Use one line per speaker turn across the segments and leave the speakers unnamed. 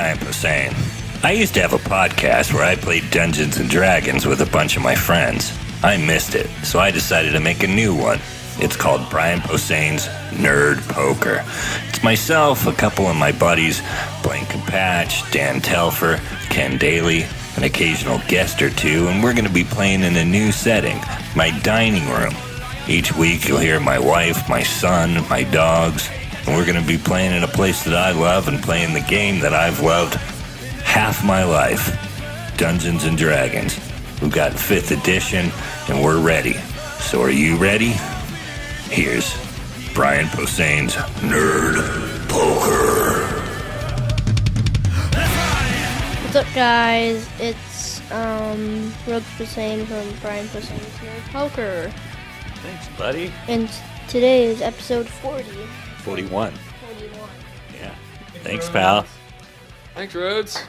Brian Posehn. I used to have a podcast where I played Dungeons and Dragons with a bunch of my friends. I missed it, so I decided to make a new one. It's called Brian Posehn's Nerd Poker. It's myself, a couple of my buddies, Blaine Patch, Dan Telfer, Ken Daly, an occasional guest or two, and we're going to be playing in a new setting, my dining room. Each week you'll hear my wife, my son, my dogs, and we're going to be playing in a place that I love and playing the game that I've loved half my life, Dungeons and Dragons. We've got 5th edition, and we're ready. So are you ready? Here's Brian Posehn's Nerd Poker.
What's up, guys? It's Rod Posehn from Brian Posehn's Nerd Poker.
Thanks, buddy.
And today is episode 40.
41.
41.
Yeah. Thanks, pal.
Thanks, Rhodes.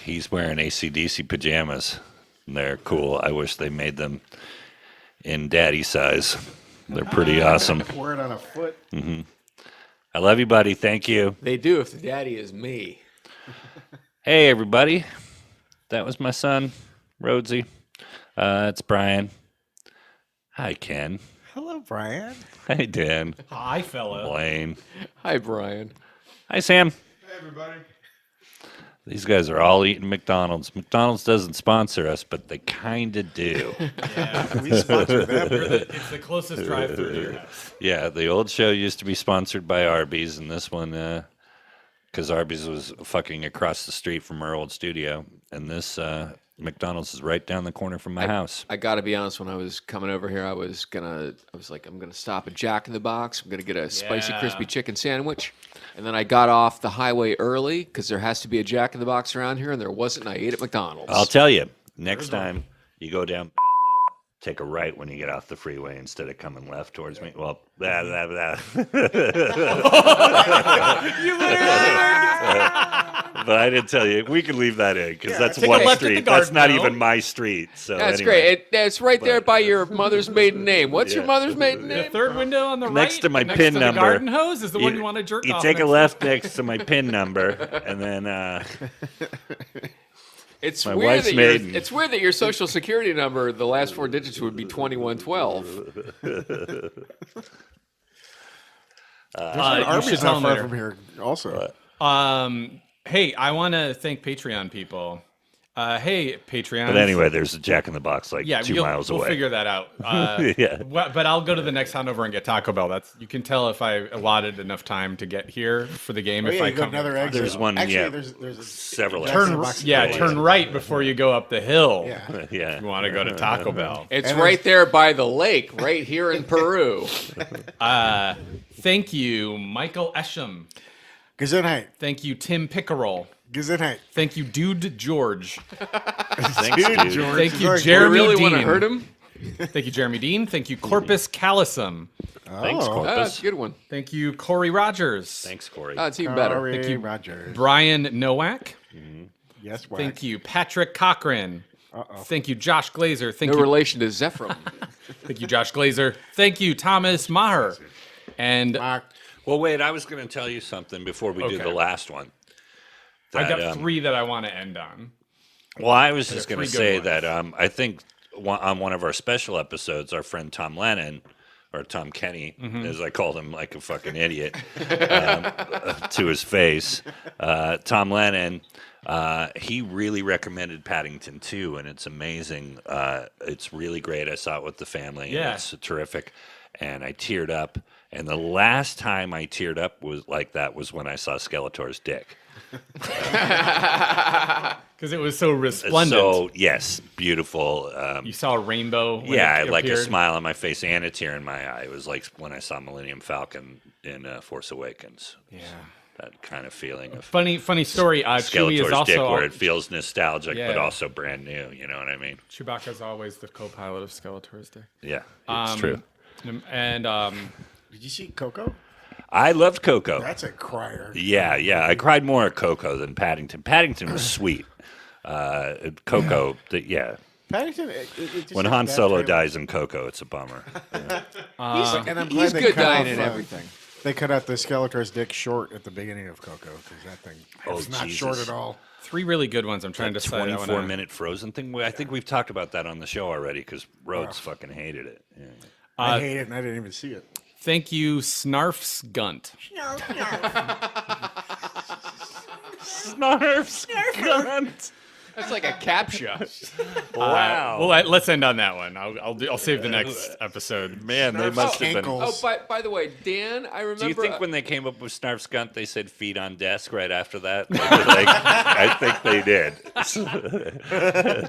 He's wearing AC/DC pajamas. They're cool. I wish they made them in daddy size. They're pretty awesome.
Wear it on a foot.
Mm-hmm. I love you, buddy. Thank you.
They do if the daddy is me.
Hey, everybody. That was my son, Rhodesy. It's Brian. Hi, Ken.
Hello, Brian.
Hey, Dan.
Hi, fella.
Blaine.
Hi, Brian.
Hi, Sam.
Hey, everybody.
These guys are all eating McDonald's. McDonald's doesn't sponsor us, but they kind of do.
Yeah,
We sponsor them.
it's the closest drive-through to your house.
Yeah, the old show used to be sponsored by Arby's, and this one, because Arby's was fucking across the street from our old studio, and this McDonald's is right down the corner from my house.
I got to be honest. When I was coming over here, I was like, I'm gonna stop at Jack in the Box. I'm gonna get a spicy crispy chicken sandwich, and then I got off the highway early because there has to be a Jack in the Box around here, and there wasn't. And I ate at McDonald's.
I'll tell you, next time you go down, take a right when you get off the freeway instead of coming left towards me. Well, blah, blah, blah.
You literally
But I didn't tell you. We can leave that in because that's
take a
one
left at
street.
the
That's not
garden,
even my street. So
That's
anyway.
great. It's right there by your mother's maiden name. What's your
Yeah.
mother's maiden
The
name?
third window on the right,
Next to my
next
PIN
to
number.
the garden hose is the one you want to jerk
You
off
take a
next
left next to my PIN number, and then
It's
My
weird
wife's
that
maiden.
it's weird that your social security number, the last 4 digits would be 2112.
Arby's not far from here also.
Hey, I want to thank Patreon people. Hey, Patreon.
But anyway, there's a Jack in the Box like
yeah,
2 miles
we'll
away.
figure that out.
Yeah.
But I'll go to the next town over and get Taco Bell. You can tell if I allotted enough time to get here for the game.
Oh,
if
yeah,
I
you got
come.
another exit.
There's one,
Actually,
yeah,
there's
several
Jack in the
Turn,
Box
yeah,
in the
turn right before you go up the hill.
Yeah.
Yeah.
If you want to go to Taco Bell.
It's
And
right there by the lake, right here in Peru.
Thank you, Michael Esham.
Gesundheit.
Thank you, Tim Pickerel.
Gesundheit.
Thank you, Dude George.
Thanks, dude.
George.
Thank you,
Sorry.
Jeremy
You really
Dean.
want to hurt him?
Thank you, Jeremy Dean. Thank you, Corpus Callosum.
Thanks,
Oh.
Corpus.
That's a good one.
Thank you, Corey Rogers.
Thanks, Corey.
Oh, it's even better.
Corey
Thank you,
Rogers.
Brian Nowak.
Yes, whack.
Thank you, Patrick Cochran. Thank you, Josh Glazer. Thank
No
you,
relation to Zephram.
thank you, Josh Glazer. Thank you, Thomas Maher. And
Mark.
Well, wait, I was going to tell you something before we do
Okay.
the last one.
I got
That,
3 that I want to end on.
Well, I was just going to
3 good
say
ones.
that I think on one of our special episodes, our friend Tom Lennon, or Tom Kenny, as I called him like a fucking idiot, to his face, Tom Lennon, he really recommended Paddington 2, and it's amazing. It's really great. I saw it with the family,
Yeah.
and it's terrific. And I teared up. And the last time I teared up was when I saw Skeletor's dick.
Because it was so resplendent.
So, yes, beautiful.
You saw a rainbow. When
Yeah,
it
like a
appeared.
smile on my face and a tear in my eye. It was like when I saw Millennium Falcon in Force Awakens.
Yeah.
That kind of feeling of
Funny story. Chewie is
Skeletor's dick,
also
where it feels nostalgic but
Yeah.
also brand new. You know what I mean?
Chewbacca's always the co-pilot of Skeletor's dick.
Yeah, it's true.
And
Did you see Coco?
I loved Coco.
That's a crier.
Yeah. I cried more at Coco than Paddington. Paddington was sweet. Coco, yeah.
Paddington. It just
When
has
Han
bad
Solo
trailer.
dies in Coco, it's a bummer.
And I'm glad
He's
they
good
cut
dying
off,
and everything.
They cut out the Skeletor's dick short at the beginning of Coco because that thing was not short
Jesus.
at all.
3 really good ones. I'm trying to decide.
24-minute Frozen thing. I think we've talked about that on the show already because Rhodes fucking hated it. Yeah.
I hate it, and I didn't even see it.
Thank you, Snarf's Gunt.
Snarf's Gunt.
That's like a captcha.
Wow.
Well, let's end on that one. I'll save the next episode.
Man, they must have been.
Ankles.
By the way, Dan, I remember.
Do you think when they came up with Snarf's Gunt, they said feet on desk right after that? I think they did.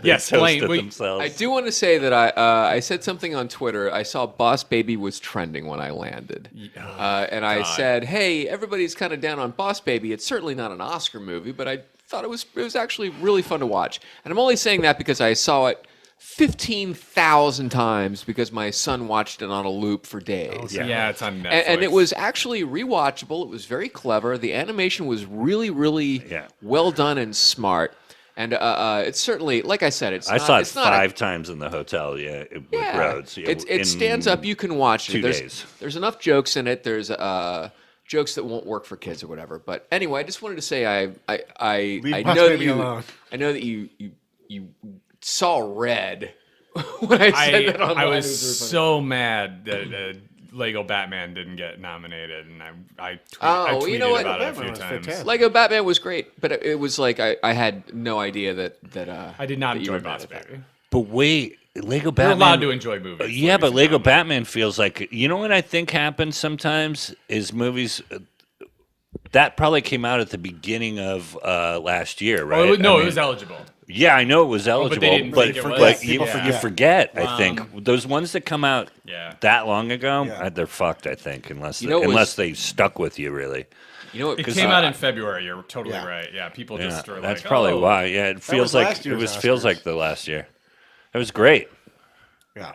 Yes,
Toasted
Blaine.
themselves.
I do want to say that I said something on Twitter. I saw Boss Baby was trending when I landed, and I said, "Hey, everybody's kind of down on Boss Baby. It's certainly not an Oscar movie, but I thought it was actually really fun to watch." And I'm only saying that because I saw it 15,000 times because my son watched it on a loop for days.
Yeah, it's on Netflix.
And it was actually rewatchable. It was very clever. The animation was really, really well done and smart. And it's certainly, like I said,
I saw it 5 times in the hotel. With Rhodes.
It stands up. You can watch it.
2 days.
There's enough jokes in it. There's jokes that won't work for kids or whatever. But anyway, I just wanted to say I
Boss
know that
Baby
you
alone.
I know that you saw red when I said that online.
I
It
was
really funny.
so mad that Lego Batman didn't get nominated, and I
Oh,
tweeted
you know what?
about it a
Batman
few
was
times.
fantastic.
Lego Batman was great, but it was like I had no idea that
I did not
that you
enjoy
were mad
Boss
at that.
Baby.
But wait, Lego
You're
Batman.
allowed to enjoy movies.
Yeah, but
ladies and
Lego
gentlemen.
Batman feels like, you know what I think happens sometimes is movies that probably came out at the beginning of last year, right?
Oh, no,
I mean,
it was eligible.
Yeah, I know it was eligible,
didn't
but,
think it was.
but
People
you
forget.
forget. I think those ones that come out
Yeah.
that long ago,
Yeah.
they're fucked. I think unless
You know, it was-
unless they stuck with you really.
You know,
It
'cause,
came out in February. You're totally
Yeah.
right. Yeah, people
Yeah,
just are
that's
like,
probably
oh.
why. Yeah, it feels
was
like
last year's
feels
Oscars.
like the last year. It was great.
Yeah.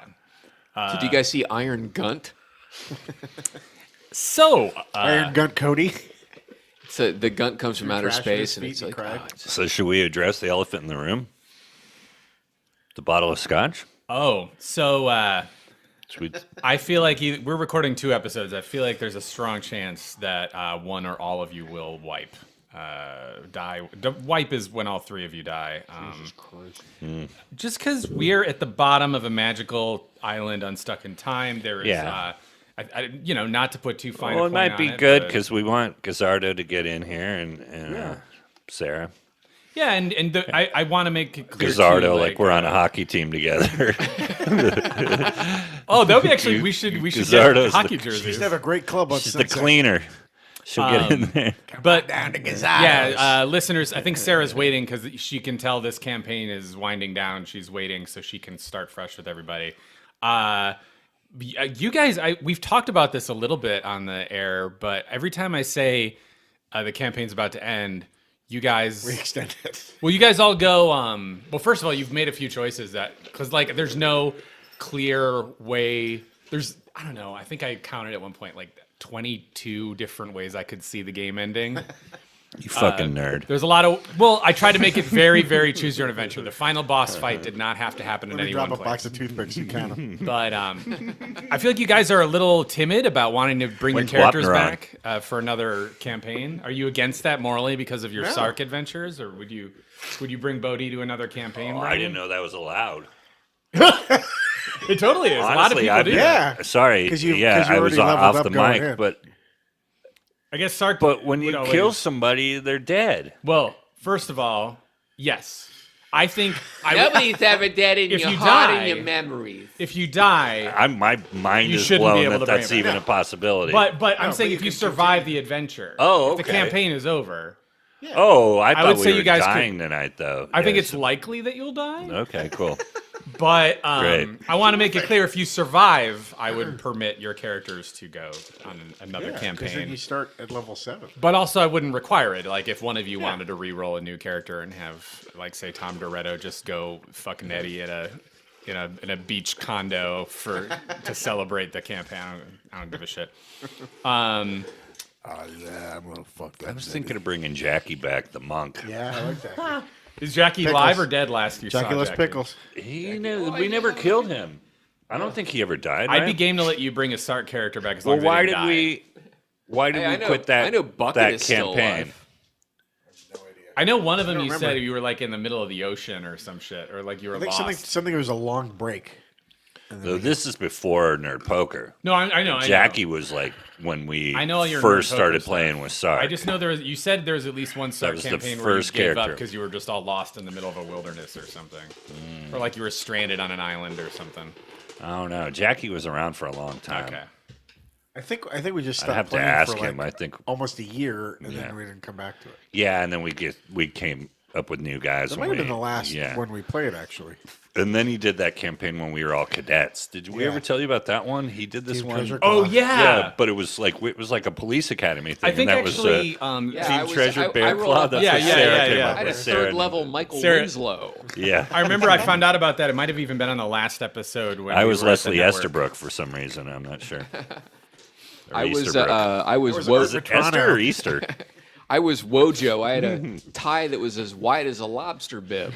did you guys see Iron Gunt?
So,
Iron Gunt Cody.
So the Gunt comes from outer
Trash in
space,
his
and
feet
it's
and
like,
cried.
oh, it's
So should we address the elephant in the room? The bottle of scotch? Sweet.
I feel like we're recording 2 episodes. I feel like there's a strong chance that one or all of you will wipe. Die. Wipe is when all 3 of you die. Just because we're at the bottom of a magical island unstuck in time, there is,
Yeah.
not to put too fine a
Well, it
point
might
on
be
it,
good
but-
because we want Gazzardo to get in here and Sarah.
Yeah, I want to make it clear
Gazzardo,
too,
like we're on a hockey team together.
Oh, that would be actually we should get
Gazzardo's
hockey
the-
She used
jerseys.
to have a great club on
She's the
Sunset.
cleaner. She'll get in there.
But
Down to Gazzados.
listeners, I think Sarah's waiting because she can tell this campaign is winding down. She's waiting so she can start fresh with everybody. You guys, we've talked about this a little bit on the air, but every time I say the campaign's about to end, you guys
We extended it.
Well, you guys all go. Well, first of all, you've made a few choices because there's no clear way. I don't know. I think I counted at one point 22 different ways I could see the game ending.
You fucking nerd.
There's a lot of. Well, I tried to make it very, very choose your own adventure. The final boss fight did not have to happen in
When
any
you drop
one
a box
place.
of toothpicks, you count them.
But I feel like you guys are a little timid about wanting to bring your
When's
characters
Wapner
back for another campaign. Are you against that morally because of your Sark adventures, or would you bring Bodhi to another campaign?
I
Brian?
didn't know that was allowed.
It totally is. a lot of
Honestly,
people do.
Yeah.
Sorry.
'Cause you
I
already
was
leveled
off
up
the
going
mic,
in.
but
I guess Sark.
when you
would always-
kill somebody, they're dead.
well, first of all, yes, I think
nobody's ever dead in
If
your
you
heart
die-
and your memories.
if you die,
My mind
You
is
shouldn't be
blown
able
that
to bring
that's
it back.
even a possibility.
but I'm
No,
saying
but
if
you
you
can
survive the adventure,
Oh,
if the
okay.
campaign is over,
oh, I
I
thought
would
we
say
were
you guys could-
dying tonight, though.
I think
Yes.
it's likely that you'll die.
Okay, cool.
But
Great.
I want to make it clear: if you survive, I would permit your characters to go on another
Because then
campaign.
you start at level 7.
But also, I wouldn't require it. Like, if one of you wanted to re-roll a new character and have, like, say, Tom Doretto just go fucking Eddie in a beach condo to celebrate the campaign, I don't give a shit.
Oh, yeah, I'm going to fuck that.
I was thinking of bringing Jackie back, the monk.
Yeah, I like that.
Is Jackie
Pickles.
live or dead? Last you saw
Jackie loves
Jackie?
pickles.
We never killed him. I don't think he ever died.
I'd
right?
be game to let you bring a Sark character back as
Well,
long as
why
they
did
didn't die.
Why did
Hey,
we quit that?
I know Bucket
that
is still
campaign.
alive.
I know one of them you
remember.
said you were like in the middle of the ocean or some shit, or like you were
I think
lost.
something was a long break.
So this is before Nerd Poker.
No, I know.
Jackie was like when we
I know all your
first
Nerd Poker
started
stuff.
playing with Sark.
I just know there was. You said there was at least one Sark
was the
campaign where you
first
gave up
character.
because you were just all lost in the middle of a wilderness or something, or like you were stranded on an island or something.
I don't know. Jackie was around for a long time.
Okay.
I think we just
I'd
stopped
have to
playing
ask
for
him.
like
I think.
almost a year, and then we didn't come back to it.
Yeah, and then we came up with new guys.
That
when
might have
we-
been the last
yeah.
one we played, actually.
And then he did that campaign when we were all cadets. Did we
Yeah.
ever tell you about that one? He did this
Team
one.
Treasure
Oh
Claw.
yeah.
But it was like a police academy thing.
I think
and that
actually,
was
Yeah,
Team
I was-
Treasure
I
Bear
rolled
Claw.
up-
That's
Yeah,
what
yeah,
Sarah
yeah,
came
yeah.
up
I had a
with. Sarah
third
and-
level Michael
Sarah-
Winslow.
Yeah,
I remember I found out about that. It might have even been on the last episode when
I
we
was
were at the
Leslie
network.
Estabrook for some reason. I'm not sure. Or
I was
Easterbrook.
was
Was it Esther or Easter?
I was Wojo. I had a tie that was as wide as a lobster bib.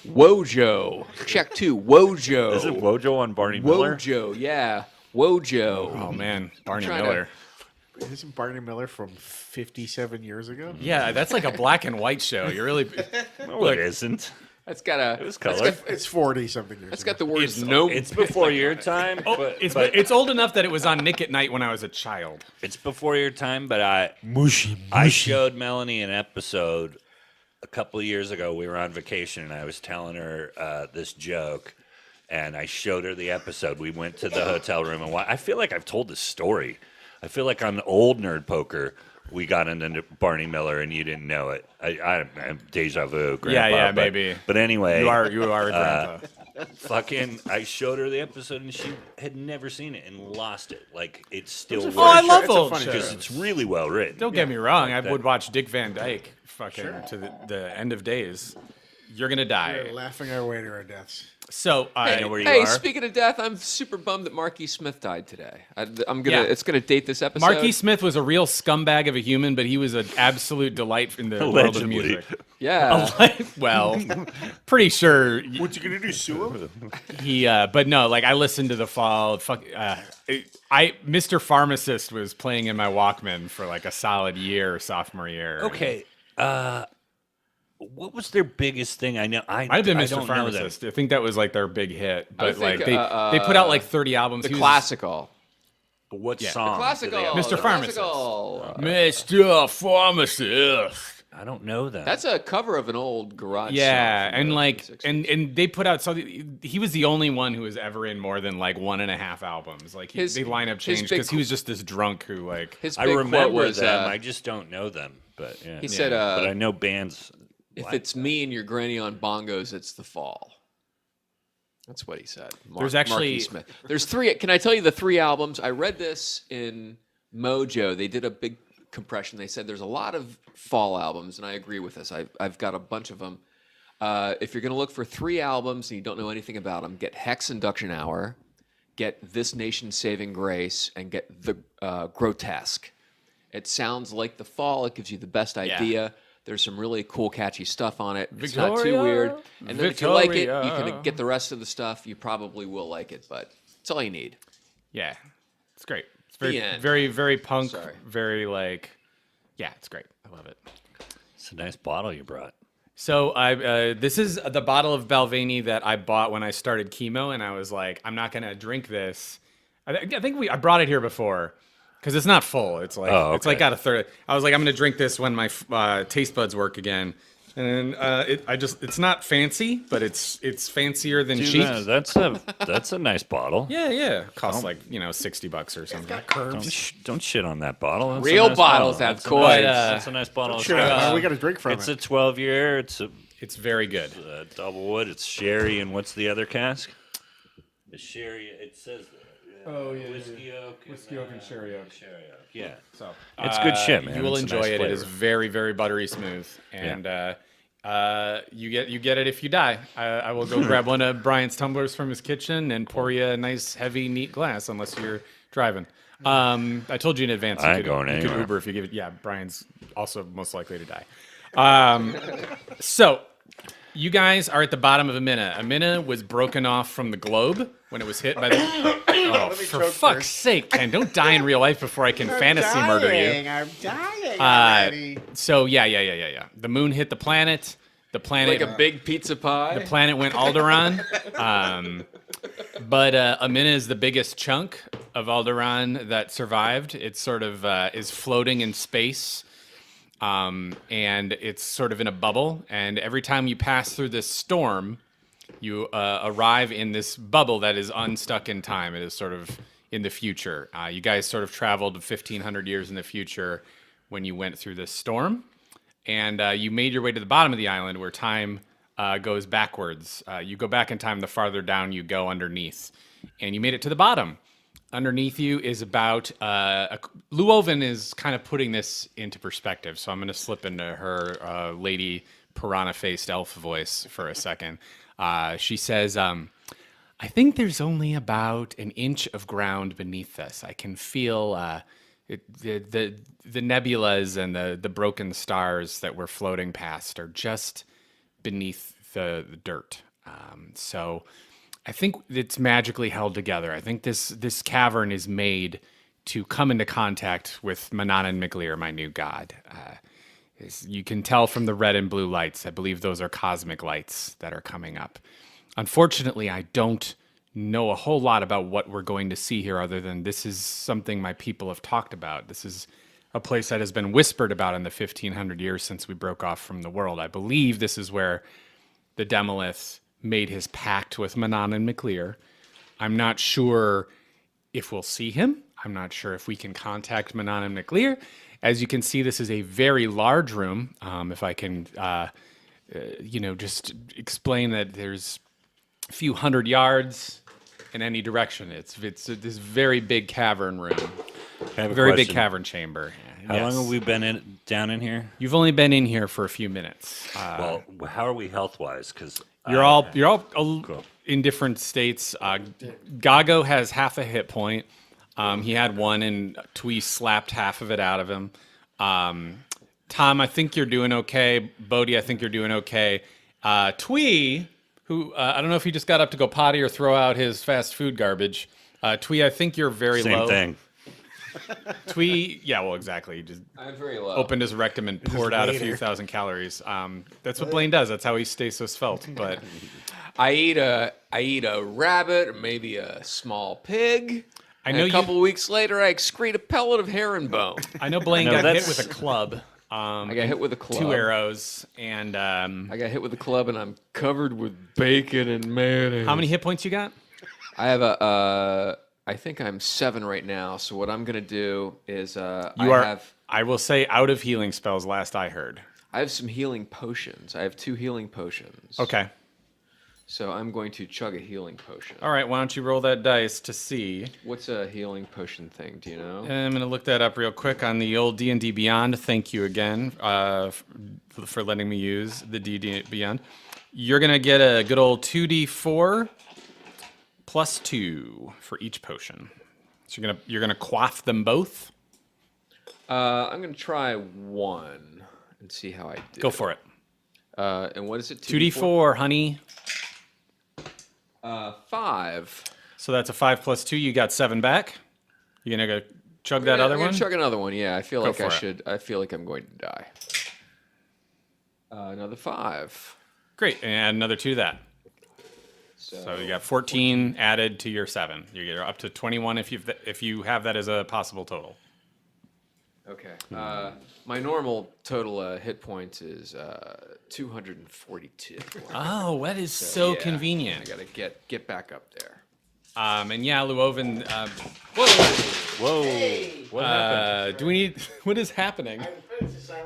Wojo. Check 2. Wojo.
Is it Wojo on Barney Miller?
Wojo. Yeah. Wojo.
Oh man, Barney
trying to-
Miller.
Isn't Barney Miller from 57 years ago?
Yeah, that's like a black and white show. You're really.
No, it isn't.
That's got a.
It was
that's
color.
got-
It's 40 something years
That's
ago.
got the words
It's-
no.
It's before your time.
Oh,
but
it's old enough that it was on Nick at Night when I was a child.
it's before your time. But I
mushy.
showed Melanie an episode a couple of years ago. We were on vacation, and I was telling her this joke, and I showed her the episode. We went to the hotel room, and I feel like I've told this story. I feel like on old Nerd Poker, we got into Barney Miller, and you didn't know it. I'm deja vu, Grandpa.
Yeah,
but,
maybe.
But anyway,
You are a grandpa.
fucking, I showed her the episode, and she had never seen it and lost it. Like, it's still
Oh, I love
It's a
old
funny
shows.
because it's really well written.
Don't get me wrong. I
that.
would watch Dick Van Dyke fucking to the end of days. You're gonna die.
We're laughing our way to our deaths.
So
know where you
Hey,
are.
speaking of death, I'm super bummed that Marquis Smith died today. I'm gonna.
Yeah.
It's gonna date this episode.
Marquis Smith was a real scumbag of a human, but he was an absolute delight in the world of
Allegedly.
music.
Yeah.
Well, pretty sure
What you gonna do, sue him?
he. But no, like I listened to the fall. Mr. Pharmacist was playing in my Walkman for like a solid year, sophomore year.
Okay. What was their biggest thing? I know.
Might have been
I
Mr.
don't know them.
Pharmacist. I think that was like their big hit. But
think,
like they put out like 30 albums.
The
He was-
classical.
But what
Yeah.
song?
Classical.
Mr.
the
Pharmacist.
classical.
Mr. Pharmacist.
I don't know that.
That's a cover of an old garage.
Yeah,
song from
and
the
like
60s.
and they put out he was the only one who was ever in more than like 1.5 albums. Like
His-
the lineup
his
changed
big
because he was just this drunk who like
his
I
big
remember
quote was,
them. I just don't know them. But yeah.
he said,
but I know bands.
"If
like
it's me and your granny on bongos, it's the fall." That's what he said.
There's actually-
Marquis Smith. There's 3. Can I tell you the 3 albums? I read this in Mojo. They did a big compression. They said there's a lot of fall albums, and I agree with this. I've got a bunch of them. If you're going to look for 3 albums and you don't know anything about them, get Hex Induction Hour, get This Nation's Saving Grace, and get The Grotesque. It sounds like the fall. It gives you the best idea. There's some really cool, catchy stuff on it. It's not too
Victoria,
weird. And then if you like it, you
Victoria.
can get the rest of the stuff. You probably will like it, but it's all you need.
yeah, it's great. It's
The
very
end.
very very punk.
Sorry.
Very like yeah, it's great. I love it.
It's a nice bottle you brought.
So I this is the bottle of Balvenie that I bought when I started chemo, and I was like, I'm not gonna drink this. I think I brought it here before because it's not full. It's like it's like got a third. I was like, I'm gonna drink this when my taste buds work again. And it's not fancy, but it's fancier than cheap.
No, that's a nice bottle.
Yeah. Costs like $60 or something.
Don't shit on that bottle. That's a
Real
nice
bottles
bottle.
have
That's a
coins.
nice- That's a nice bottle.
Sure, we got to drink from
It's
it.
a 12-year.
It's very good.
A double wood. It's sherry, and what's the other cask? The sherry. It says.
Oh, yeah,
Whiskey oak.
and sherry oak.
Sherry oak. Yeah.
So
It's good shit, man.
You will
It's a
enjoy
nice
it. It is
flavor.
very, very buttery smooth, and you get it if you die. I will go grab one of Brian's tumblers from his kitchen and pour you a nice, heavy, neat glass. Unless you're driving. I told you in advance.
I ain't going
you could
anywhere.
Uber if you give it. Yeah, Brian's also most likely to die. So You guys are at the bottom of Amynna. Amynna was broken off from the globe when it was hit by the... Oh, for fuck's sake, Ken, don't die in real life before I can fantasy murder you.
I'm dying already.
So, yeah. The moon hit the planet. The planet...
Like a big pizza pie.
The planet went Alderaan. But Amynna is the biggest chunk of Alderaan that survived. It sort of is floating in space. And it's sort of in a bubble. And every time you pass through this storm, you arrive in this bubble that is unstuck in time. It is sort of in the future. You guys sort of traveled 1,500 years in the future when you went through this storm. And you made your way to the bottom of the island where time goes backwards. You go back in time, the farther down you go underneath. And you made it to the bottom. Underneath you is about... Luoven is kind of putting this into perspective, so I'm going to slip into her lady piranha-faced elf voice for a second. She says, I think there's only about an inch of ground beneath us. I can feel the nebulas and the broken stars that we're floating past are just beneath the dirt. So I think it's magically held together. I think this cavern is made to come into contact with Manan and Miglir, my new god. You can tell from the red and blue lights. I believe those are cosmic lights that are coming up. Unfortunately, I don't know a whole lot about what we're going to see here other than this is something my people have talked about. This is a place that has been whispered about in the 1,500 years since we broke off from the world. I believe this is where the Demolith made his pact with Manan and Miglir. I'm not sure if we'll see him. I'm not sure if we can contact Manan and Miglir. As you can see, this is a very large room. If I can, just explain that there's a few hundred yards in any direction. It's this very big cavern room.
I have a
very big
question.
cavern chamber.
How long have we been down in here?
You've only been in here for a few minutes.
Well, how are we health-wise? Because
You're all in different states. Gago has half a hit point. He had one, and Twee slapped half of it out of him. Tom, I think you're doing okay. Bodhi, I think you're doing okay. Twee, who I don't know if he just got up to go potty or throw out his fast food garbage. Twee, I think you're very low.
same thing.
Twee, yeah, well, exactly. He just
I'm very low.
opened his rectum and poured out a few thousand calories. That's what Blaine does. That's how he stays so svelte. But
I eat a rabbit or maybe a small pig.
I know
a couple of weeks later, I excrete a pellet of herringbone.
I know Blaine got hit with a club.
I got hit with a club.
2 arrows, and
I got hit with a club, and I'm covered with bacon and mayonnaise.
how many hit points you got?
I have I think I'm 7 right now. So what I'm gonna do is
I will say out of healing spells. Last I heard.
I have some healing potions. I have 2 healing potions.
Okay.
So I'm going to chug a healing potion.
All right. Why don't you roll that dice to see?
What's a healing potion thing? Do you know?
I'm going to look that up real quick on the old D&D Beyond. Thank you again for letting me use the D&D Beyond. You're going to get a good old 2d4 plus 2 for each potion. So you're gonna quaff them both?
I'm going to try 1 and see how I do.
Go for it.
And what is it?
2d4, honey.
5.
So that's a 5 plus 2. You got 7 back. You gonna go chug that other
I'm
one?
gonna chug another one. Yeah, I feel like
for
I
it.
should. I feel like I'm going to die. Another 5.
Great, and add another 2 to that. So you got 14 added to your 7. You're up to 21 if you have that as a possible total.
Okay. My normal total hit points is 242.
Oh, that is so
yeah,
convenient.
I gotta get back up there.
And yeah, Luoven.
Whoa. What happened?
Do we need? What is happening?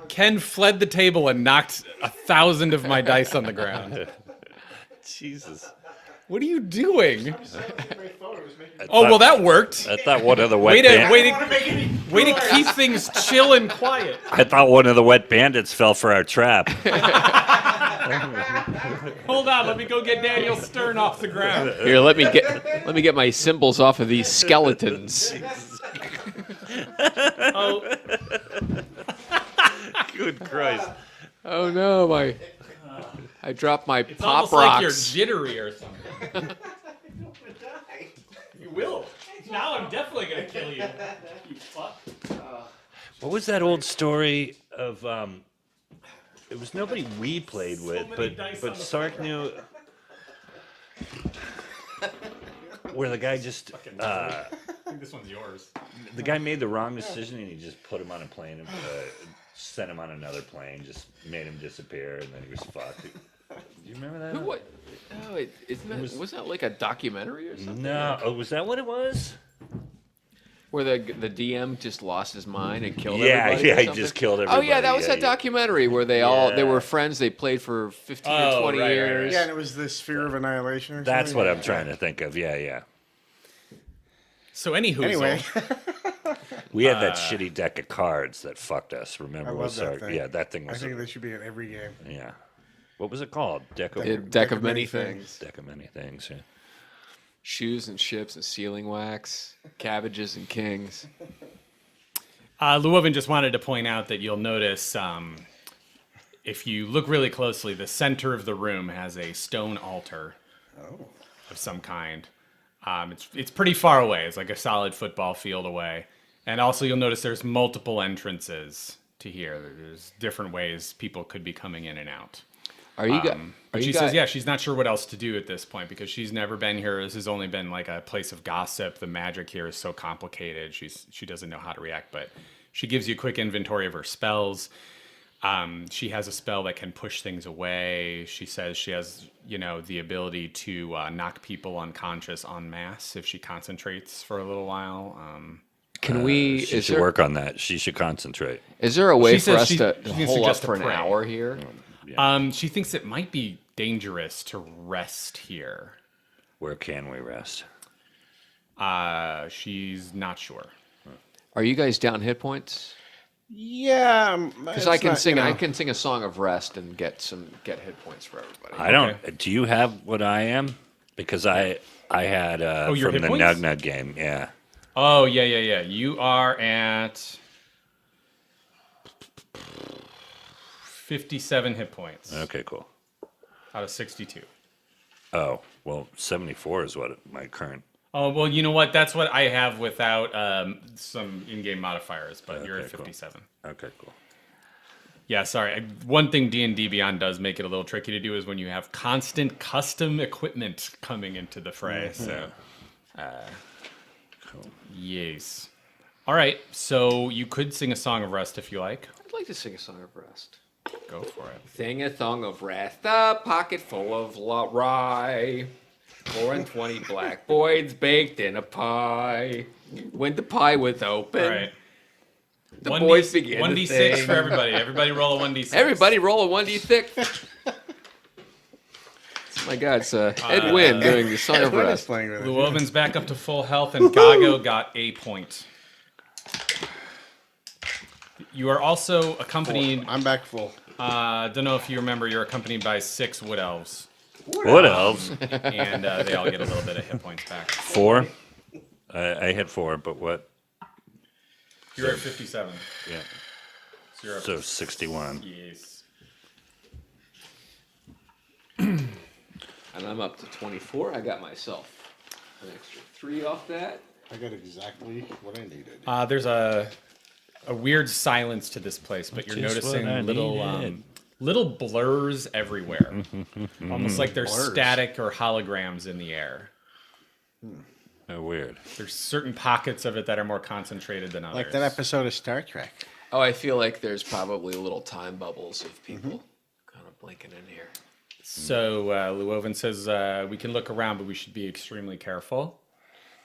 Ken fled the table and knocked 1,000 of my dice on the ground.
Jesus.
What are you doing? Oh, well, that worked.
I thought one of the
Way
wet
to keep things chill and quiet.
I thought one of the wet bandits fell for our trap.
Hold on, let me go get Daniel Stern off the ground.
Here, let me get my symbols off of these skeletons.
Oh,
Good Christ.
Oh no, my I dropped my
It's
pop
almost
rocks.
like you're jittery or something. You will. Now I'm definitely gonna kill you. You fuck.
What was that old story of? It was nobody we played with,
many dice on
but
the
Sark knew where the guy just
I think this one's yours.
the guy made the wrong decision and he just put him on a plane and sent him on another plane, just made him disappear, and then he was fucked. Do you remember that?
What? Oh, wasn't that like a documentary or something?
No, oh, was that what it was?
Where the DM just lost his mind and killed
Yeah,
everybody? or
yeah, he
something?
just killed
Oh
everybody.
yeah, that was that
yeah.
documentary where they
Yeah.
were friends. They played for 15
Oh,
or 20
right, right,
years.
right.
Yeah, and it was the sphere of annihilation. Or
That's
something.
what I'm trying to think of. Yeah, yeah.
So anywho,
Anyway,
We had that shitty deck of cards that fucked us. Remember?
I
was
love that
Sark?
thing.
Yeah, that thing
I
was.
think that should be in every game.
Yeah. What was it called? Deck of
A deck of many things.
Deck of many things. Yeah.
Shoes and ships and sealing wax, cabbages and kings.
Llewellyn just wanted to point out that you'll notice if you look really closely, the center of the room has a stone altar of some kind. It's pretty far away. It's like a solid football field away. And also you'll notice there's multiple entrances to here. There's different ways people could be coming in and out.
Are you guys?
But she says, yeah, she's not sure what else to do at this point because she's never been here. This has only been like a place of gossip. The magic here is so complicated. She doesn't know how to react, but she gives you a quick inventory of her spells. She has a spell that can push things away. She says she has, the ability to knock people unconscious en masse if she concentrates for a little while.
Can we?
She should work on that. She should concentrate.
Is there a way
She
for
says
us
she
to
can
hole up
suggest a
for an
pray.
hour here?
She thinks it might be dangerous to rest here.
Where can we rest?
She's not sure.
Are you guys down hit points?
Yeah,
Because I can sing. I can sing a song of rest and get hit points for everybody.
I don't. Do you have what I am? Because I had
your
from
hit
the
points?
Nug Nug game. Yeah.
Oh, yeah. You are at 57 hit points
Okay. Cool.
out of 62.
Oh well, 74 is what my current.
Oh, well, you know what? That's what I have without some in-game modifiers, but you're at
Okay, cool.
57.
Okay. Cool.
Yeah, sorry. One thing D&D Beyond does make it a little tricky to do is when you have constant custom equipment coming into the fray. So,
Cool.
yes. All right, so you could sing a song of rest if you like.
I'd like to sing a song of rest.
Go for it.
Sing a song of rest, a pocket full of rye. 4 and 20 black boys baked in a pie. When the pie was open,
All right.
the boys began to
1d6
sing.
for everybody. Everybody roll a 1d6.
Everybody roll a 1d6. Oh my God, it's Ed Wynn doing the song of
What is
rest.
playing with it?
Llewellyn's back up to full health, and Gago got a point. You are also accompanied.
I'm back full.
Don't know if you remember, you're accompanied by 6 wood elves,
What else?
and they all get a little bit of hit points back.
4. I had 4, but what?
You're at 57.
Yeah.
So you're up
So 61.
Yes.
And I'm up to 24. I got myself an extra 3 off that.
I got exactly what I needed.
There's a weird silence to this place, but you're
Just what I
noticing
needed.
little blurs everywhere, almost like there's
Blurs.
static or holograms in the air.
Oh, weird.
There's certain pockets of it that are more concentrated than others.
Like that episode of Star Trek.
Oh, I feel like there's probably little time bubbles of people kind of blinking in here.
So Llewellyn says we can look around, but we should be extremely careful.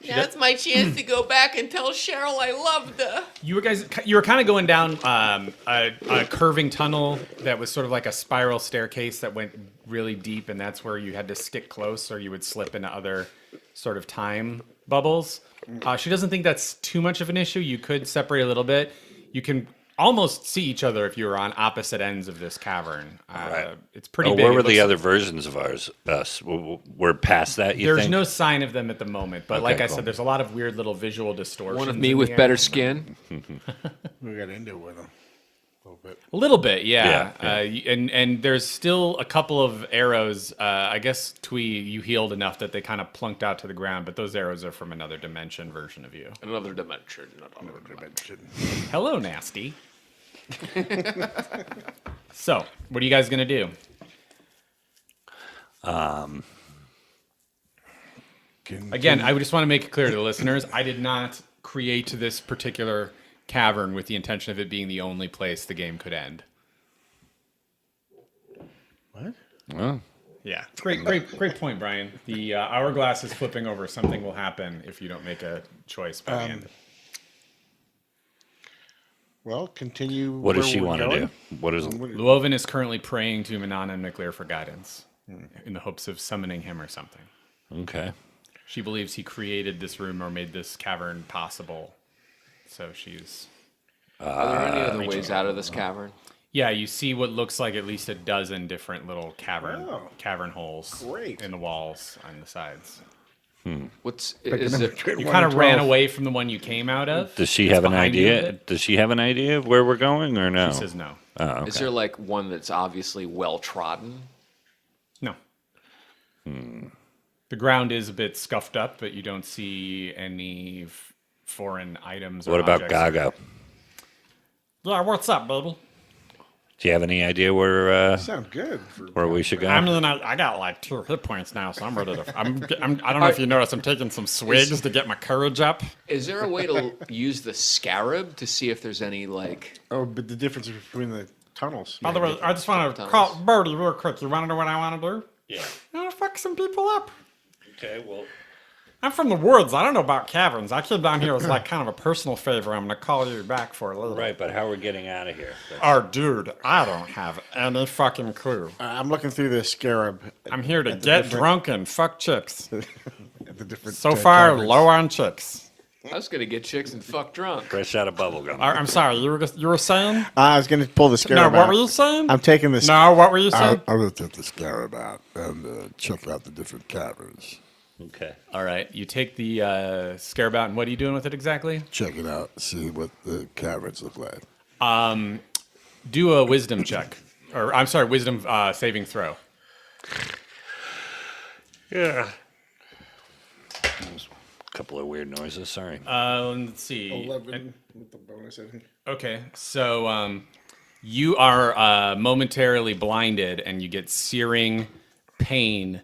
That's my chance to go back and tell Cheryl I loved her.
You were kind of going down a curving tunnel that was sort of like a spiral staircase that went really deep, and that's where you had to stick close, or you would slip into other sort of time bubbles. She doesn't think that's too much of an issue. You could separate a little bit. You can almost see each other if you were on opposite ends of this cavern.
Right.
It's pretty big.
Where
It
were the
looks-
other versions of us? We're past that, you
There's
think?
no sign of them at the moment, but
Okay,
like I
cool.
said, there's a lot of weird little visual distortions.
One of me
in
with
the air.
better skin.
We got into it with them.
A little bit, yeah.
Yeah.
And there's still a couple of arrows. I guess Twee, you healed enough that they kind of plunked out to the ground, but those arrows are from another dimension version of you.
Another dimension. Another dimension.
Hello, Nasty. So, what are you guys gonna do? Again, I just want to make it clear to the listeners, I did not create this particular cavern with the intention of it being the only place the game could end.
What?
Oh.
Yeah, great point, Brian. The hourglass is flipping over. Something will happen if you don't make a choice by the end.
Well, continue.
What does she want to do? What is
Luoven is currently praying to Amynna and McLear for guidance in the hopes of summoning him or something.
Okay.
She believes he created this room or made this cavern possible. So she's...
Are there any other ways out of this cavern?
Yeah, you see what looks like at least a dozen different little cavern holes in the walls on the sides.
What's is it?
You kind of ran away from the one you came out of.
Does she have an idea? Does she have an idea of where we're going or no?
She says no.
Oh, okay.
Is there like one that's obviously well trodden?
No. The ground is a bit scuffed up, but you don't see any foreign items.
What
or
about
objects.
Gaga?
Yeah, what's up, baby?
Do you have any idea where
Sound good.
where we should go?
I mean, I got like 2 hit points now, so I'm ready to. I don't know if you noticed, I'm taking some swigs to get my courage up.
Is there a way to use the scarab to see if there's any like?
Oh, but the difference between the tunnels.
By the way, I just want to call Bodhi real quick. You want to know what I want to do?
Yeah.
I want to fuck some people up.
Okay. Well.
I'm from the woods. I don't know about caverns. I came down here as like kind of a personal favor. I'm going to call you back for a little.
Right, but how are we getting out of here?
Oh, dude, I don't have any fucking clue.
I'm looking through the scarab.
I'm here to get drunk and fuck chicks.
At the different.
So far,
caverns.
low on chicks.
I was gonna get chicks and fuck drunk.
Fresh out of bubblegum.
I'm sorry, you were saying?
I was going to pull the
No,
scarab
what
out.
were you saying?
I'm taking this.
No, what were you saying?
I'm going to take the scarab out and check out the different caverns.
Okay.
All right, you take the scarab out, and what are you doing with it exactly?
Check it out, see what the caverns look like.
Do a wisdom check. Or, I'm sorry, wisdom saving throw.
Yeah. A couple of weird noises. Sorry.
Let's see.
11 with the bonus, I think.
Okay, so you are momentarily blinded, and you get searing pain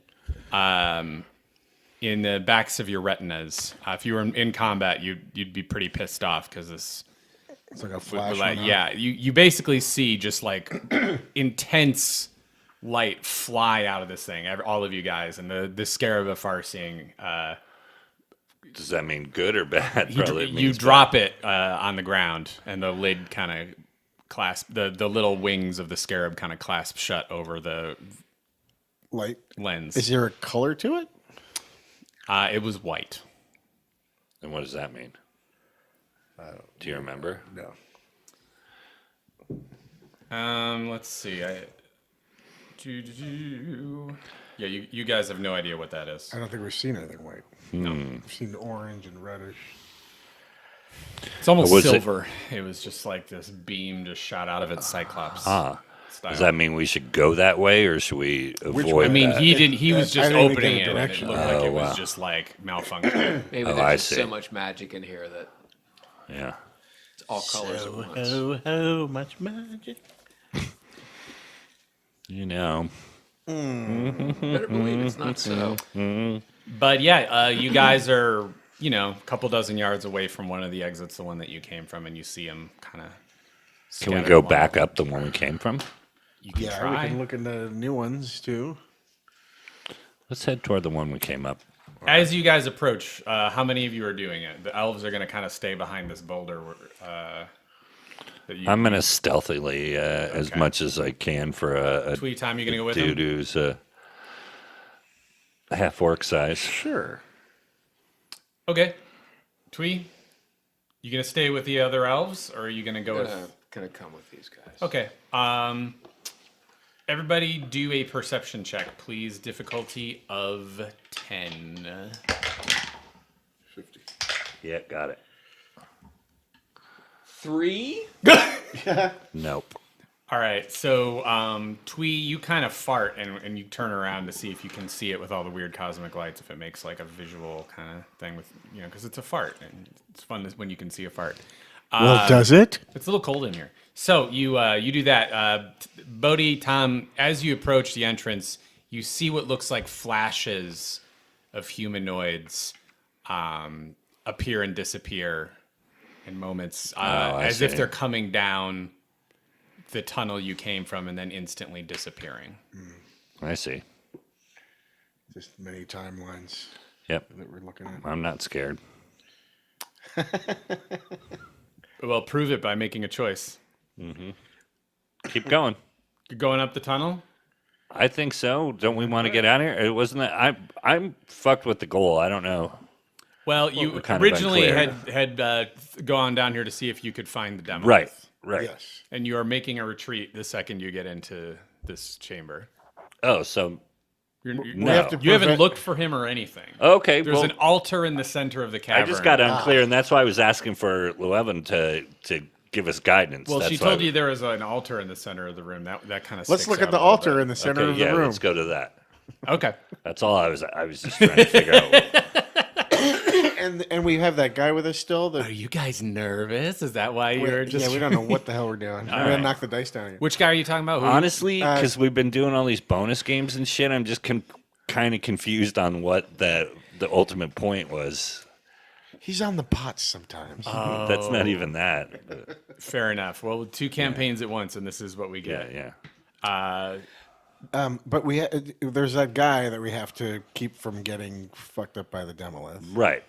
in the backs of your retinas. If you were in combat, you'd be pretty pissed off because this.
It's like a flash.
Yeah, you basically see just like intense light fly out of this thing. All of you guys, and the scarab of Farseeing.
Does that mean good or bad? Probably
You
means
drop it on the ground, and the lid kind of clasp the little wings of the scarab kind of clasp shut over the
Light.
lens.
Is there a color to it?
It was white.
bad. And what does that mean? Do you remember?
No.
Let's see. Yeah, you guys have no idea what that is.
I don't think we've seen anything white.
No.
We've seen orange and reddish.
It's almost
Was it-
silver. It was just like this beam just shot out of its cyclops.
Ah.
style.
Does that mean we should go that way, or should we avoid?
I mean,
that?
he didn't. He was
I
just
didn't even
opening
get a
it, and it
direction.
looked like it
Oh, wow.
was just like malfunction.
Maybe
Oh,
there's
I
just
see.
so much magic in here that
Yeah.
it's all colors at once.
Oh, much magic.
You know.
Better believe it's not so.
But yeah, you guys are, a couple dozen yards away from one of the exits, the one that you came from, and you see him kind of.
Can we go back up the one we came from?
You can
Yeah,
try.
we can look into new ones too.
Let's head toward the one we came up.
As you guys approach, how many of you are doing it? The elves are going to kind of stay behind this boulder. That you,
I'm gonna stealthily as much as I can for a
Tweet time, you going to go with
dude
him?
who's a half orc size.
Sure.
Okay. Twee, you going to stay with the other elves, or are you going to go with...
Gonna come with these guys.
Okay. Everybody do a perception check, please. Difficulty of 10.
50.
Yeah, got it.
3?
Nope.
All right, so Twee, you kind of fart and you turn around to see if you can see it with all the weird cosmic lights, if it makes like a visual kind of thing with, because it's a fart and it's fun when you can see a fart.
Well, does it?
It's a little cold in here. So you do that. Bodhi, Tom, as you approach the entrance, you see what looks like flashes of humanoids appear and disappear in moments as if they're coming down the tunnel you came from and then instantly disappearing.
I see.
Just many timelines
Yep.
that we're looking at.
I'm not scared.
Well, prove it by making a choice.
Keep going.
You're going up the tunnel?
I think so. Don't we want to get out of here? It wasn't that I'm fucked with the goal. I don't know.
Well, you
we're kind of
originally
unclear.
had gone down here to see if you could find the demo.
Right.
Yes.
And you are making a retreat the second you get into this chamber.
Oh, so
You're,
No.
have to
you haven't
prevent-
looked for him or anything.
okay.
There's
well,
an altar in the center of the
I
cavern.
just got unclear, and that's why I was asking for Llewellyn to give us guidance.
Well,
that's
she
why
told you there was an altar in the center of the room. That kind of.
Let's look at the altar in the center
Okay,
of the
yeah,
room.
let's go to that.
Okay.
That's all I was just trying to figure out.
And we have that guy with us still.
Are you guys nervous? Is that why you're just?
Yeah, we don't know what the hell we're doing. We're
right.
gonna knock the dice down again.
Which guy are you talking about? Who?
Honestly, because we've been doing all these bonus games and shit, I'm just kind of confused on what the ultimate point was.
He's on the pots sometimes.
That's not even that. But
Fair enough. Well, two campaigns at once, and this is what we
yeah,
get.
yeah.
But there's that guy that we have to keep from getting fucked up by the demolith.
Right.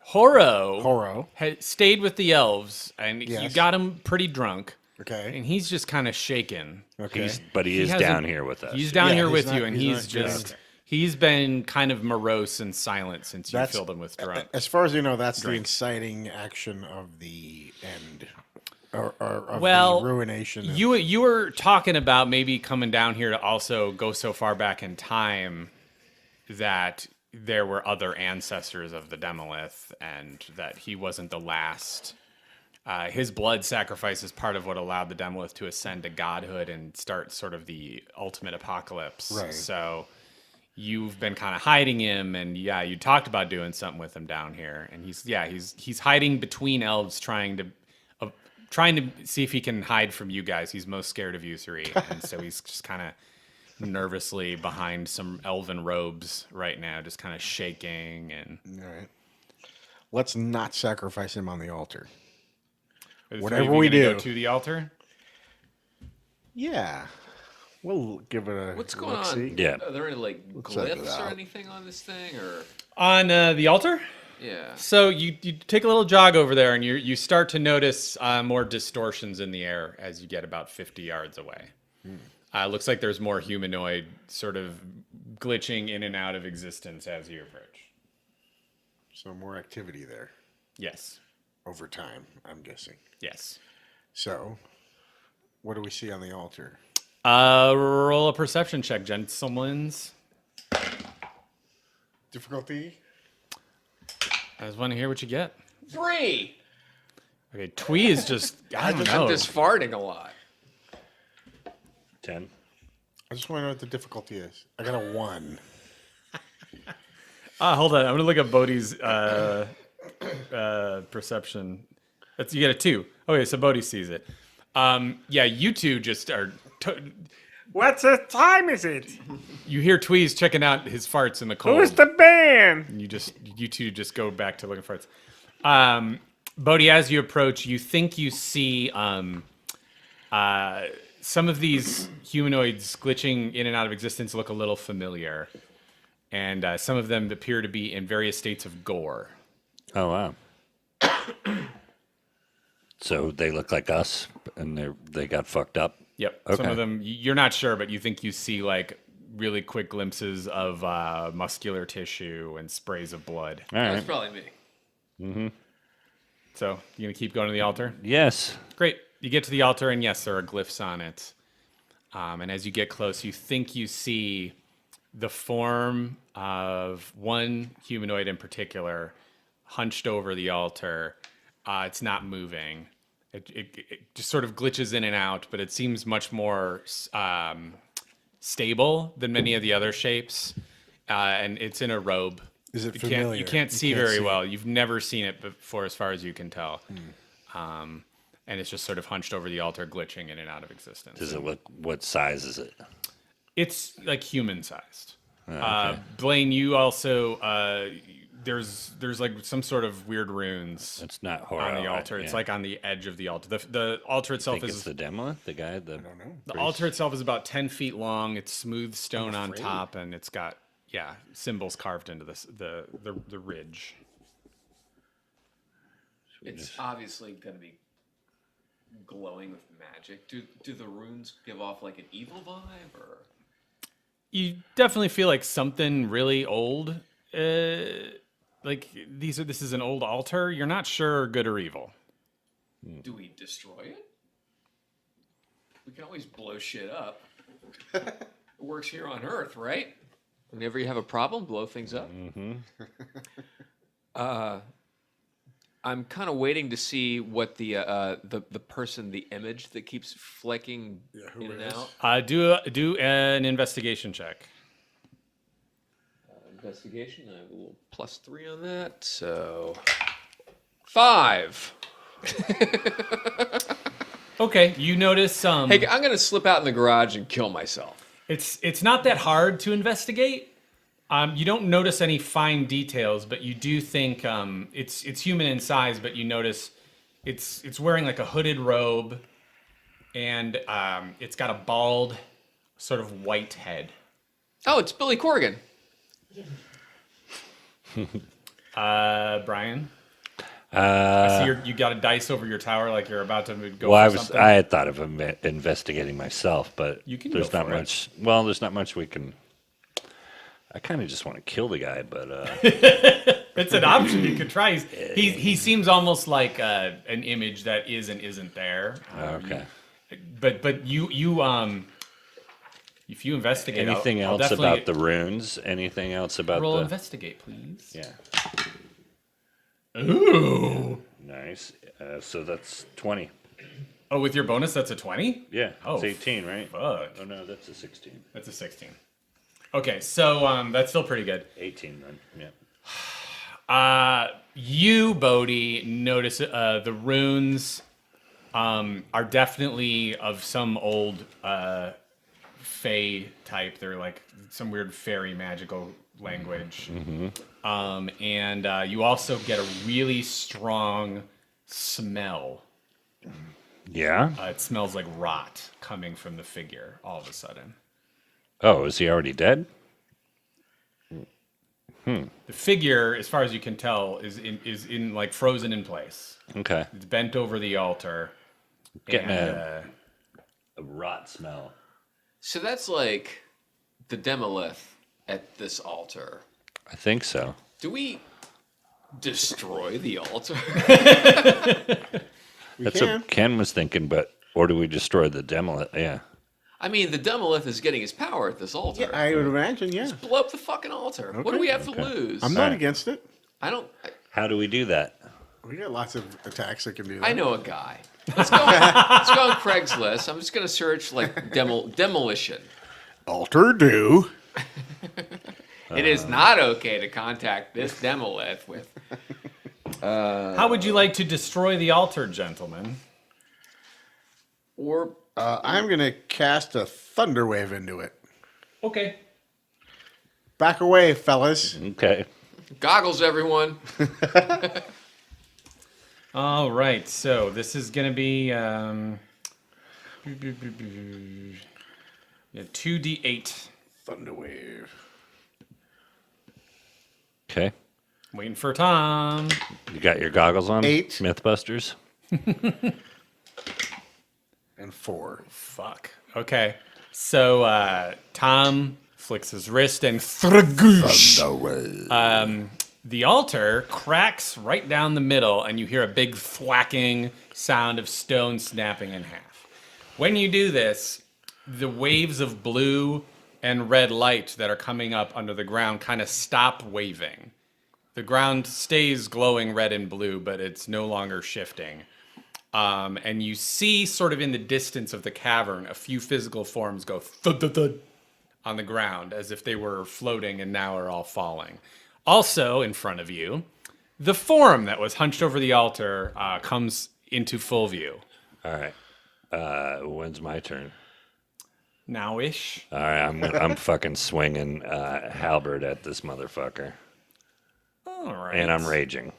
Horo.
had stayed with the elves, and you
Yes.
got him pretty drunk,
Okay.
and he's just kind of shaken.
Okay.
But he is
hasn't-
down here with us.
He's down
Yeah,
here
he's
with
not-
you, and
he's
he's
not-
just
okay.
he's been kind of morose and silent since you
That's-
filled him with drunk.
As far as you know, that's the
Drink.
inciting action of the end, or of
Well,
the ruination. Of,
You were talking about maybe coming down here to also go so far back in time that there were other ancestors of the Demolith, and that he wasn't the last. His blood sacrifice is part of what allowed the Demolith to ascend to godhood and start sort of the ultimate apocalypse.
Right.
So you've been kind of hiding him, and you talked about doing something with him down here, and he's hiding between elves, trying to see if he can hide from you guys. He's most scared of you three, and so he's just kind of nervously behind some elven robes right now, just kind of shaking. And
all right. Let's not sacrifice him on the altar.
Are the
Whatever
three of you
we
gonna
do.
go to the altar.
Yeah. We'll give it a.
What's going
look-see.
on?
Yeah.
Are there any like
check it
glyphs or
out.
anything on this thing, or
On the altar.
yeah?
So you take a little jog over there, and you start to notice more distortions in the air as you get about 50 yards away. Looks like there's more humanoid sort of glitching in and out of existence as you approach.
So more activity there
Yes.
over time, I'm guessing.
Yes.
So, what do we see on the altar?
Roll a perception check, gentlemen.
Difficulty?
I just want to hear what you get.
3.
Okay, Twee is just, I don't know.
I'm just farting a lot.
10.
I just want to know what the difficulty is. I got a 1.
Hold on. I'm going to look up Bodhi's perception. You get a 2. Okay, so Bodhi sees it. You two just are...
What time is it?
You hear Tweez checking out his farts in the cold.
Who's the band?
And you two just go back to looking for farts. Bodhi, as you approach, you think you see some of these humanoids glitching in and out of existence look a little familiar. And some of them appear to be in various states of gore.
Oh, wow. So they look like us, and they got fucked up.
Yep.
Okay.
Some of them, you're not sure, but you think you see like really quick glimpses of muscular tissue and sprays of blood.
All
That's
right.
probably me.
So you gonna keep going to the altar?
Yes.
Great. You get to the altar, and yes, there are glyphs on it. And as you get close, you think you see the form of one humanoid in particular hunched over the altar. It's not moving. It just sort of glitches in and out, but it seems much more stable than many of the other shapes. And it's in a robe.
Is it
You
familiar?
you can't see very well. You've never seen it before, as far as you can tell. And it's just sort of hunched over the altar, glitching in and out of existence.
Is it what size is it?
It's like human-sized.
Okay.
Blaine, you also there's like some sort of weird runes
It's not horror
on the altar. It's like on the edge of the altar. The altar
I
itself
think
is
it's the demo. The guy. The
the altar itself is about 10 feet long. It's smooth stone on top, and it's got symbols carved into the ridge.
It's obviously going to be glowing with magic. Do the runes give off like an evil vibe, or?
You definitely feel like something really old. Like this is an old altar. You're not sure good or evil.
Do we destroy it? We can always blow shit up. It works here on Earth, right? Whenever you have a problem, blow things up. I'm kind of waiting to see what the person, the image that keeps flicking in and out.
Do an investigation check.
Investigation. I have a little +3 on that, so 5.
Okay, you notice
Hey, I'm gonna slip out in the garage and kill myself.
It's not that hard to investigate. You don't notice any fine details, but you do think it's human in size. But you notice it's wearing like a hooded robe, and it's got a bald, sort of white head.
Oh, it's Billy Corgan.
Brian. I see you got a dice over your tower, like you're about to go.
Well,
for something.
I had thought of investigating myself, but
You can
there's
go
not
for it.
much. Well, there's not much we can. I kind of just want to kill the guy, but
It's an option you could try. He seems almost like an image that is and isn't there.
okay.
But you if you investigate
Anything
I'll
else
definitely
about the runes? Anything else about
roll
the?
investigate, please.
Yeah.
Ooh.
Nice. So that's 20.
Oh, with your bonus, that's a 20?
Yeah.
Oh,
It's 18, right?
Fuck.
Oh no, that's a 16.
That's a 16. Okay, so that's still pretty good.
18 then. Yeah.
You, Bodhi, notice the runes are definitely of some old Fey type. They're like some weird fairy magical language. And you also get a really strong smell.
Yeah.
It smells like rot coming from the figure all of a sudden.
Oh, is he already dead?
The figure, as far as you can tell, is in like frozen in place.
Okay.
It's bent over the altar.
Getting
and,
a rot smell.
So that's like the demolith at this altar.
I think so.
Do we destroy the altar?
That's what Ken was thinking, or do we destroy the demolith? Yeah.
I mean, the demolith is getting his power at this altar.
Yeah, I would imagine. Yeah,
Blow up the fucking altar. What do we have to lose?
I'm not against it.
I don't.
How do we do that?
We got lots of attacks that can do that.
I know a guy. Let's go on Craigslist. I'm just gonna search like demolition.
Alter do.
It is not okay to contact this demolith with.
how would you like to destroy the altar, gentlemen?
Or
I'm gonna cast a thunder wave into it.
Okay.
Back away, fellas.
Okay.
goggles, everyone.
All right, so this is going to be 2d8.
Thunder wave.
Okay.
Waiting for Tom.
You got your goggles on?
8.
Mythbusters?
And 4.
Fuck. Okay. So Tom flicks his wrist and thragoosh. The altar cracks right down the middle, and you hear a big thwacking sound of stone snapping in half. When you do this, the waves of blue and red light that are coming up under the ground kind of stop waving. The ground stays glowing red and blue, but it's no longer shifting. And you see sort of in the distance of the cavern, a few physical forms go thud, thud, thud on the ground as if they were floating and now are all falling. Also in front of you, the form that was hunched over the altar comes into full view.
All right. When's my turn?
Now-ish.
All right, I'm fucking swinging halberd at this motherfucker.
All right.
And I'm raging.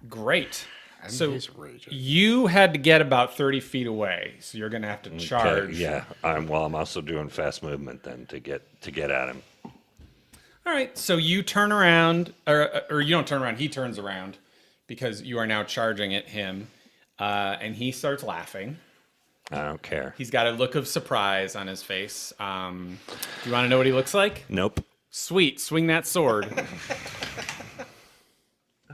Great.
And
So
he's raging.
you had to get about 30 feet away, so you're going to have to charge.
Okay, yeah, I'm also doing fast movement then to get at him.
All right, so you turn around, or you don't turn around, he turns around because you are now charging at him, and he starts laughing.
I don't care.
He's got a look of surprise on his face. Do you want to know what he looks like?
Nope.
Sweet, swing that sword.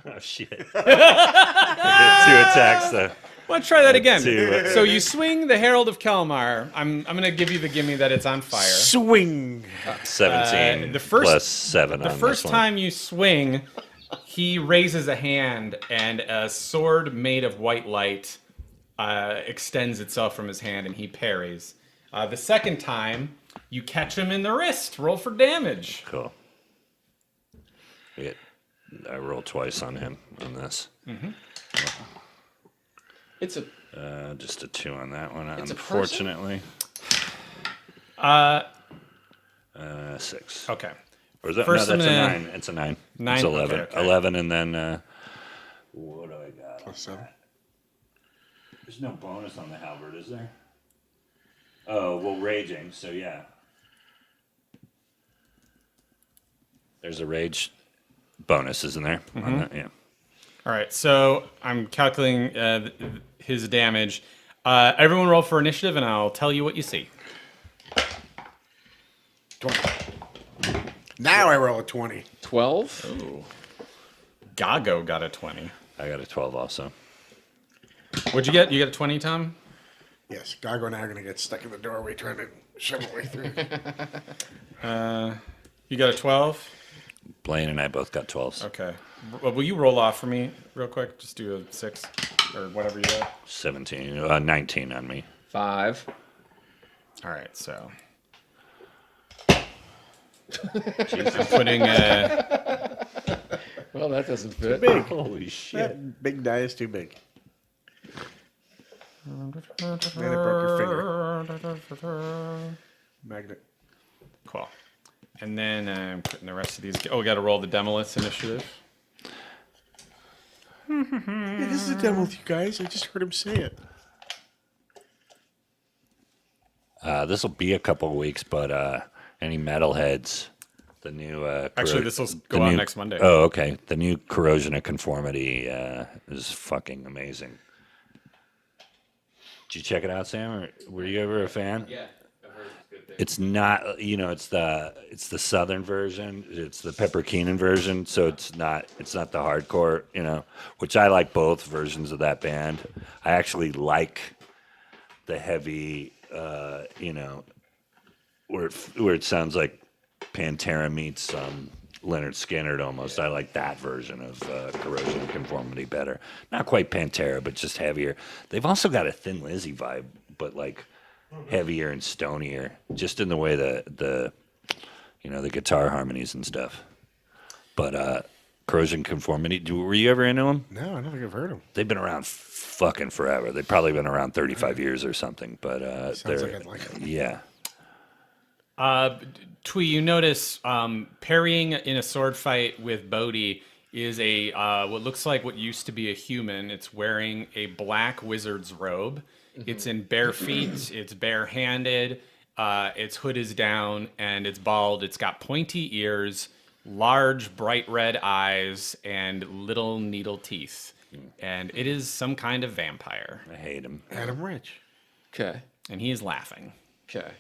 Oh shit! I did 2 attacks though.
Let's try that again.
Two.
So you swing the Herald of Kelmar. I'm gonna give you the gimme that it's on fire.
Swing.
17
the first-
plus 7
The
on
first
this one.
time you swing, he raises a hand, and a sword made of white light extends itself from his hand, and he parries. The second time, you catch him in the wrist. Roll for damage.
Cool. I roll twice on him on this.
It's a
Just a 2 on that one,
It's a
unfortunately. 6.
Okay.
Or is that,
First
no, that's
I'm
a
gonna-
9. It's a 9.
9?
It's 11.
Okay, okay.
11, and then what do I got?
Plus 7.
There's no bonus on the halberd, is there? Oh, well, raging, so yeah. There's a rage bonus, isn't there? On that? Yeah.
All right, so I'm calculating his damage. Everyone roll for initiative, and I'll tell you what you see.
20. Now I roll a 20.
12.
Gago got a 20.
I got a 12 also.
What'd you get? You got a 20, Tom?
Yes, Gago and I are going to get stuck in the doorway trying to shove our way through.
You got a 12?
Blaine and I both got 12s.
Okay. Will you roll off for me real quick? Just do a 6 or whatever you got.
17, 19 on me.
5.
All right, so. I'm putting
Well, that doesn't fit.
Big.
Holy shit.
That big die is too big. Man, it broke your finger. Magnet.
Cool. And then I'm putting the rest of these. Oh, we got to roll the Demoliths initiative.
Yeah, this is a demo with you guys. I just heard him say it.
This will be a couple of weeks, but any metalheads, the new
Actually, this will go out next Monday.
Oh, okay. The new Corrosion of Conformity is fucking amazing. Did you check it out, Sam? Or were you ever a fan?
Yeah, I've heard good things.
It's not, it's the southern version. It's the Pepper Keenan version, so it's not the hardcore, which I like both versions of that band. I actually like the heavy, where it sounds like Pantera meets Leonard Skinner almost. I like that version of Corrosion and Conformity better. Not quite Pantera, but just heavier. They've also got a Thin Lizzy vibe, but like heavier and stonier, just in the way the guitar harmonies and stuff. But Corrosion Conformity, were you ever into them?
No, I don't think I've heard him.
They've been around fucking forever. They've probably been around 35 years or something. But
Sounds like I'd like them.
yeah.
Twee, you notice parrying in a sword fight with Bodhi is a what looks like what used to be a human. It's wearing a black wizard's robe. It's in bare feet. It's barehanded. Its hood is down and it's bald. It's got pointy ears, large bright red eyes, and little needle teeth. And it is some kind of vampire.
I hate him.
Adam Rich.
Okay.
And he is laughing.
Okay.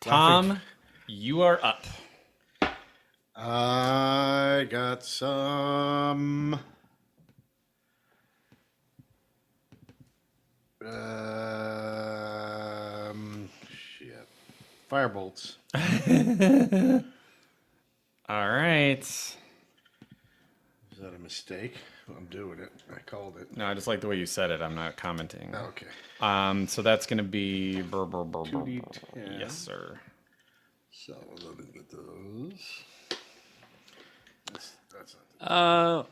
Tom, you are up.
I got some. Shit. Firebolts.
All right.
that a mistake? I'm doing it. I called it.
No, I just like the way you said it. I'm not commenting.
Okay.
So that's going to be...
2d10.
Yes, sir.
So let me get those.
That's not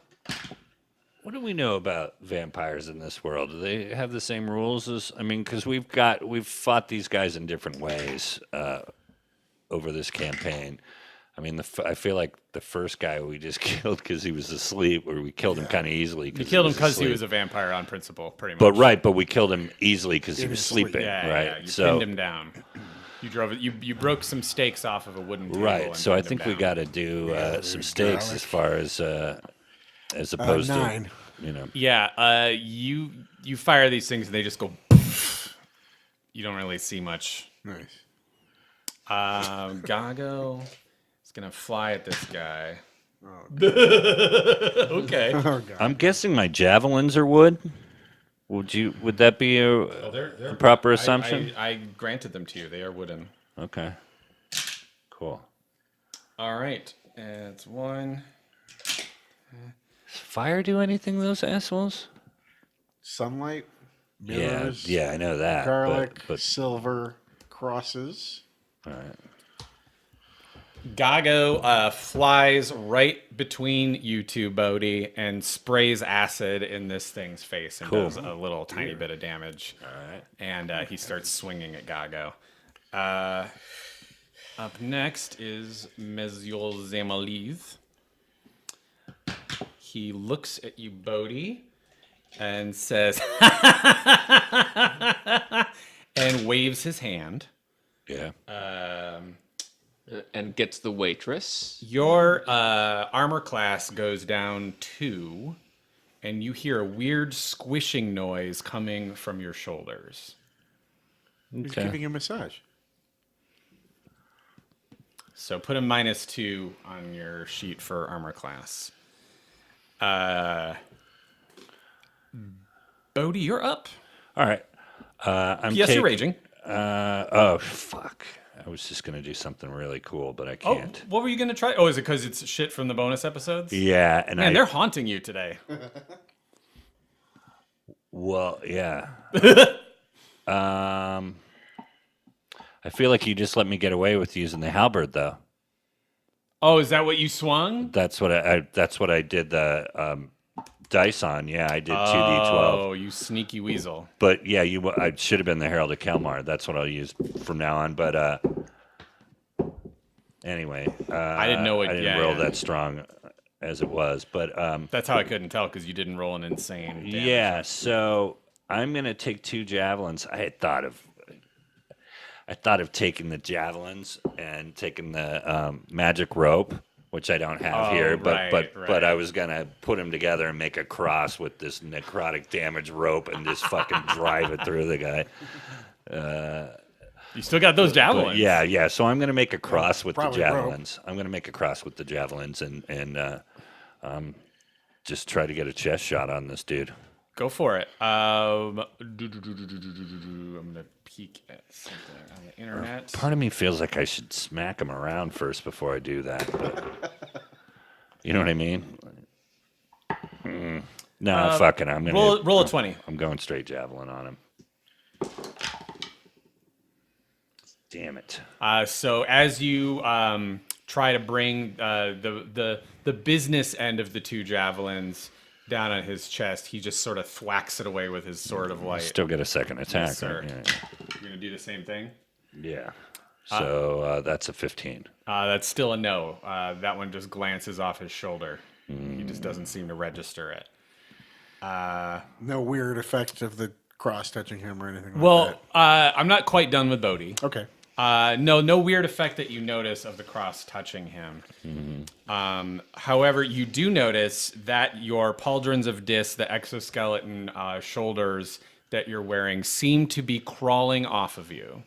What do we know about vampires in this world? Do they have the same rules as? I mean, because we've fought these guys in different ways over this campaign. I mean, I feel like the first guy we just killed because he was asleep, or we killed him kind of easily.
You killed him because he was a vampire on principle, pretty much.
But we killed him easily because he was sleeping, right?
Yeah, you pinned him down. You broke some stakes off of a wooden table.
Right.
And
So I
pinned him
think we
down.
got to do some stakes as far as opposed
9.
to, you know.
Yeah. You fire these things and they just go. Poof. You don't really see much.
Nice.
Gago is gonna fly at this guy.
Oh,
Okay.
Oh, God.
I'm guessing my javelins are wood. Would that be a proper assumption?
I granted them to you. They are wooden.
Okay. Cool.
All right. It's 1.
Does fire do anything, those assholes?
Sunlight, mirrors,
Yeah, I know that.
garlic,
But
silver, crosses.
all right.
Gago flies right between you two, Bodhi, and sprays acid in this thing's face and
Cool.
does a little tiny bit of damage.
All right.
And he starts swinging at Gago. Up next is Meziol Zamaliz. He looks at you, Bodhi, and says, and waves his hand.
Yeah.
And gets the waitress.
Your armor class goes down 2, and you hear a weird squishing noise coming from your shoulders.
He's
Okay.
giving a massage.
So put a -2 on your sheet for armor class. Bodhi, you're up.
All right. I'm
Yes, you're raging.
Oh, fuck. I was just going to do something really cool, but I
Oh,
can't.
what were you going to try? Oh, is it because it's shit from the bonus episodes?
Yeah, and
Man, they're haunting you today.
Well, yeah. I feel like you just let me get away with using the halberd, though.
Oh, is that what you swung?
That's what I did the dice on. Yeah, I did 2d12.
Oh, you sneaky weasel.
But yeah, I should have been the Herald of Kelmar. That's what I'll use from now on. But anyway,
I didn't know it.
I didn't roll that strong as it was. But
That's how I couldn't tell because you didn't roll an insane. Damage.
yeah, so I'm gonna take 2 javelins. I thought of taking the javelins and taking the magic rope, which I don't have here, but I was gonna put them together and make a cross with this necrotic damage rope and just fucking drive it through the guy.
You still got those javelins.
Yeah. So I'm gonna make a cross with the
probably rope.
javelins. I'm gonna make a cross with the javelins and just try to get a chest shot on this dude.
Go for it. I'm gonna peek at something on the internet.
Part of me feels like I should smack him around first before I do that. But you know what I mean? No, fuck it. I'm gonna
roll a 20.
I'm going straight javelin on him. Damn it.
So as you try to bring the business end of the 2 javelins down on his chest, he just sort of thwacks it away with his sword of light.
Still get a second attack.
Yes, sir.
Right?
You're gonna do the same thing.
Yeah. So that's a 15.
That's still a no. That one just glances off his shoulder. He just doesn't seem to register it.
No weird effect of the cross touching him or anything like
Well, I'm not quite done with Bodhi.
that. Okay.
No weird effect that you notice of the cross touching him. However, you do notice that your pauldrons of Dis, the exoskeleton shoulders that you're wearing, seem to be crawling off of you.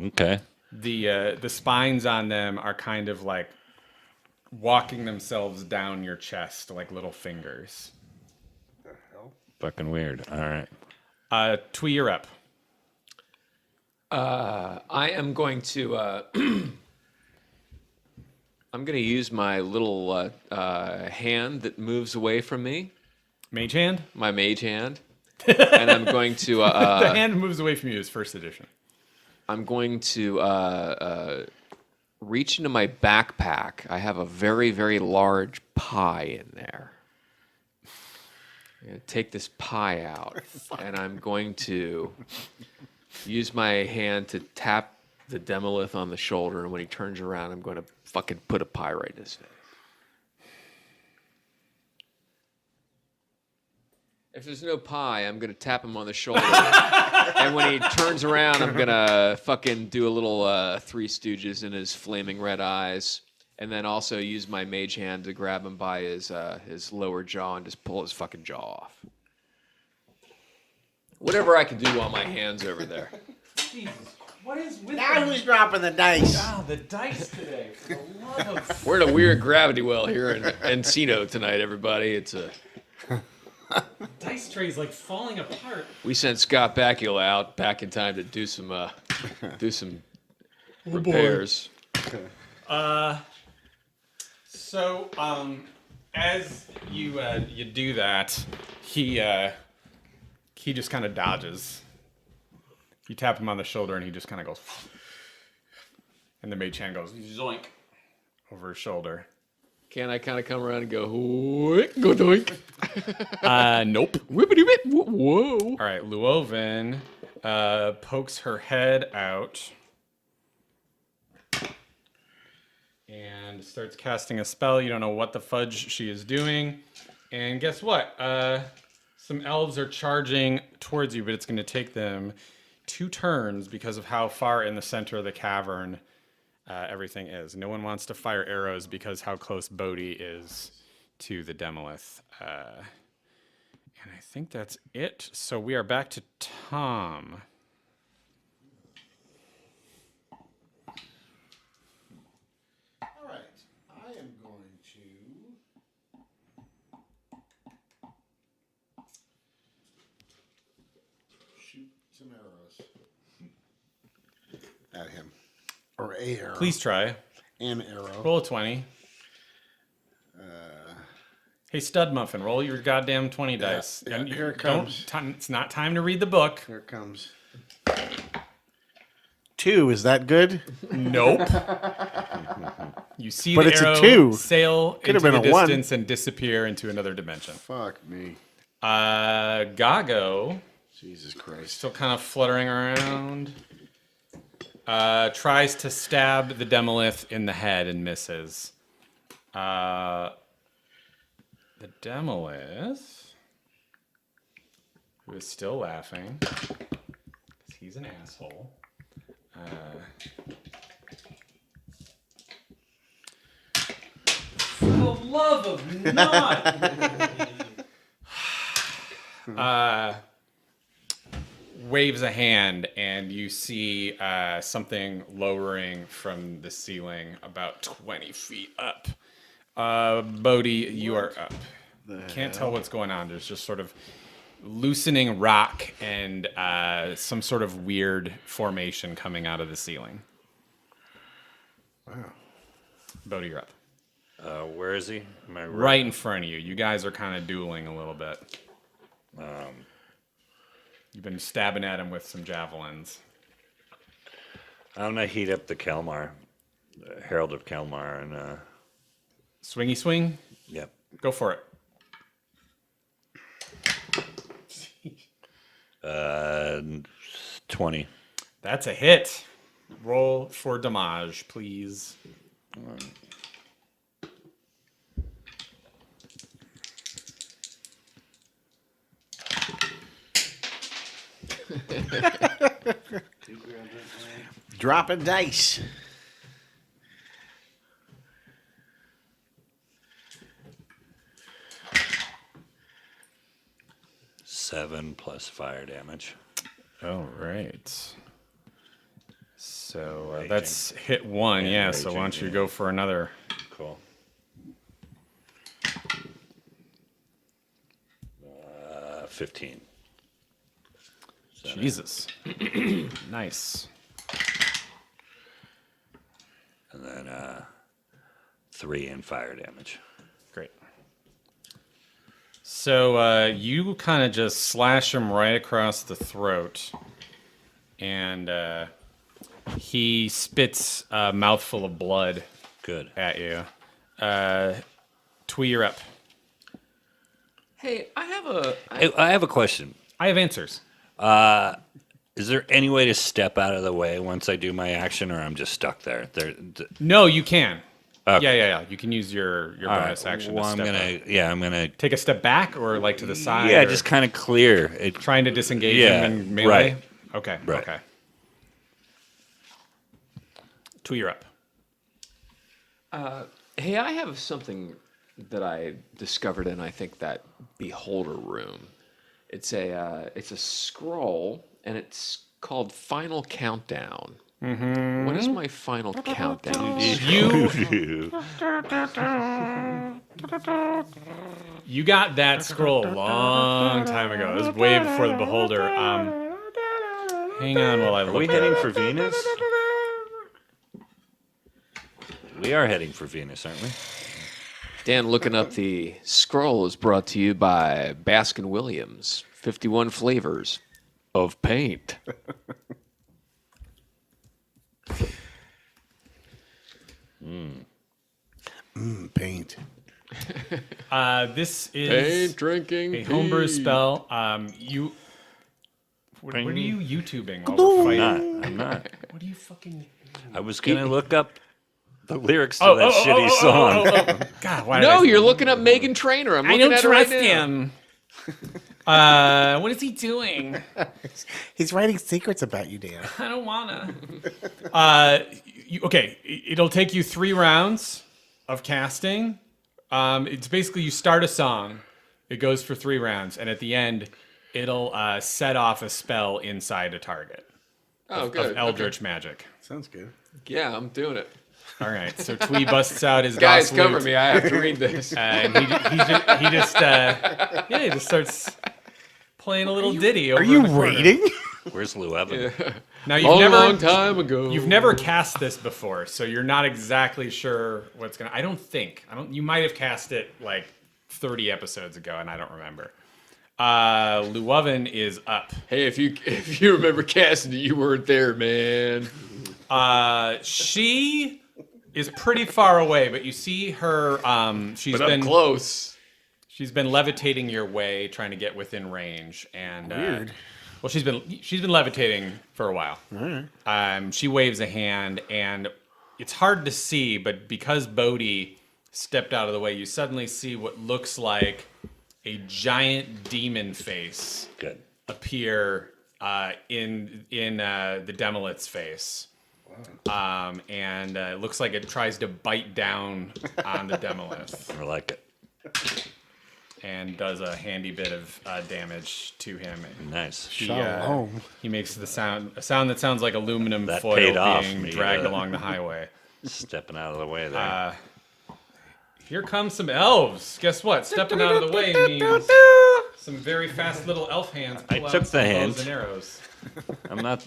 Okay.
The spines on them are kind of like walking themselves down your chest like little fingers.
Fucking weird. All right.
Twee, you're up.
I am going to I'm going to use my little hand that moves away from me,
Mage hand?
my mage hand, and I'm going to
The hand moves away from you is first edition.
I'm going to reach into my backpack. I have a very, very large pie in there. I'm going to take this pie out, and I'm going to use my hand to tap the demolith on the shoulder, and when he turns around, I'm going to fucking put a pie right in his face. If there's no pie, I'm going to tap him on the shoulder. And when he turns around, I'm going to fucking do a little Three Stooges in his flaming red eyes. And then also use my mage hand to grab him by his lower jaw and just pull his fucking jaw off. Whatever I can do while my hand's over there.
Jesus, what is with
Now who's dropping the dice?
Wow, the dice today. For the love of...
We're in a weird gravity well here in Encino tonight, everybody. It's a...
dice tray's like falling apart.
We sent Scott Bakula out back in time to do some repairs.
So, as you do that, he just kind of dodges. You tap him on the shoulder, and he just kind of goes, and the mage hand goes zoink over his shoulder.
Can I kind of come around and go, "Whoik, go doink"?
Nope.
Whippity whip. Whoa.
All right, Luoven pokes her head out and starts casting a spell. You don't know what the fudge she is doing. And guess what? Some elves are charging towards you, but it's going to take them 2 turns because of how far in the center of the cavern everything is. No one wants to fire arrows because how close Bodhi is to the Demolith. And I think that's it. So we are back to Tom.
All right. I am going to shoot some arrows at him. Or a arrow.
Please try.
An arrow.
Roll a 20. Hey, Stud Muffin, roll your goddamn 20 dice.
yeah,
And
here it
don't-
comes.
It's not time to read the book.
Here it comes. 2, is that good?
Nope. You see
But
the
it's a
arrow
2.
sail
Could
into
have
the
been a 1.
distance and disappear into another dimension.
Fuck me.
Gago,
Jesus Christ.
still kind of fluttering around, tries to stab the Demolith in the head and misses. The Demolith, who is still laughing, because he's an asshole. For the love of not! Waves a hand, and you see something lowering from the ceiling about 20 feet up. Bodhi, you are up. Can't tell what's going on. There's just sort of loosening rock and some sort of weird formation coming out of the ceiling.
Wow.
Bodhi, you're up.
Where is he? Am I
Right in front of you. You guys are kind of dueling a little bit. You've been stabbing at him with some javelins.
I'm gonna heat up the Kelmar, Herald of Kelmar, and
Swingy swing?
yep.
Go for it.
20.
That's a hit. Roll for damage, please.
Dropping dice.
Seven plus fire damage.
All right. So
Raging.
that's hit 1, yeah. So why don't
raging,
you
yeah.
go for another?
Cool. 15.
Jesus. Nice.
And then 3 in fire damage.
Great. So you kind of just slash him right across the throat, and he spits a mouthful of blood
Good.
at you. Twee, you're up.
Hey, I
I have a question.
I have answers.
Is there any way to step out of the way once I do my action, or I'm just stuck there?
No, you can.
Okay.
Yeah. You can use your bonus action
Well,
to
I'm
step
gonna.
out.
I'm gonna.
Take a step back or like to the side?
Yeah,
or
just kind of clear it.
trying to disengage
Yeah,
him in melee?
right.
Okay,
Right.
okay. Twee, you're up.
Hey, I have something that I discovered in, I think, that beholder room. It's a scroll, and it's called Final Countdown. Mm-hmm. What is my final countdown?
You got that scroll a long time ago. It was way before the beholder. Hang on while I look.
Are we heading for Venus? We are heading for Venus, aren't we?
Dan, looking up the scroll is brought to you by Baskin-Williams. 51 flavors of paint.
Paint.
This is
Paint drinking.
a homebrew spell. What are you YouTubing while we're fighting?
I'm not.
What are you fucking?
I was gonna look up the lyrics to that shitty song.
God, why?
No,
did
you're looking up Megan Trainor. I'm
I
looking
don't
at her right
trust
now.
him. What is he doing?
He's writing secrets about you, Dan.
I don't wanna. Okay, it'll take you 3 rounds of casting. It's basically you start a song, it goes for 3 rounds, and at the end, it'll set off a spell inside a target
Oh, good.
of Eldritch magic.
Sounds good.
Yeah, I'm doing it.
All right, so Twee busts out his
Guys,
Goss
cover
lute,
me. I have to read this.
and he just starts playing a little ditty. Over
Are you
in the corner.
raiding?
Where's Lou Evan?
Now you've
Long time ago.
You've never cast this before, so you're not exactly sure what's gonna. I don't think. You might have cast it like 30 episodes ago, and I don't remember. Llewellyn is up.
Hey, if you remember casting it, you weren't there, man.
She is pretty far away, but you see her.
But up close.
She's been levitating your way, trying to get within range, and
Weird.
well, she's been levitating for a while. She waves a hand, and it's hard to see, but because Bodhi stepped out of the way, you suddenly see what looks like a giant demon face
Good.
appear in the Demolith's face. And it looks like it tries to bite down on the Demolith
I like it.
and does a handy bit of damage to him.
Nice.
Shalom.
He makes a sound that sounds like aluminum
That
foil
paid off
being
me,
dragged along the highway.
Stepping out of the way there.
Here comes some elves. Guess what? Stepping out of the way means some very fast little elf hands pull out
took
some
the
bows
hint.
and arrows.
I'm not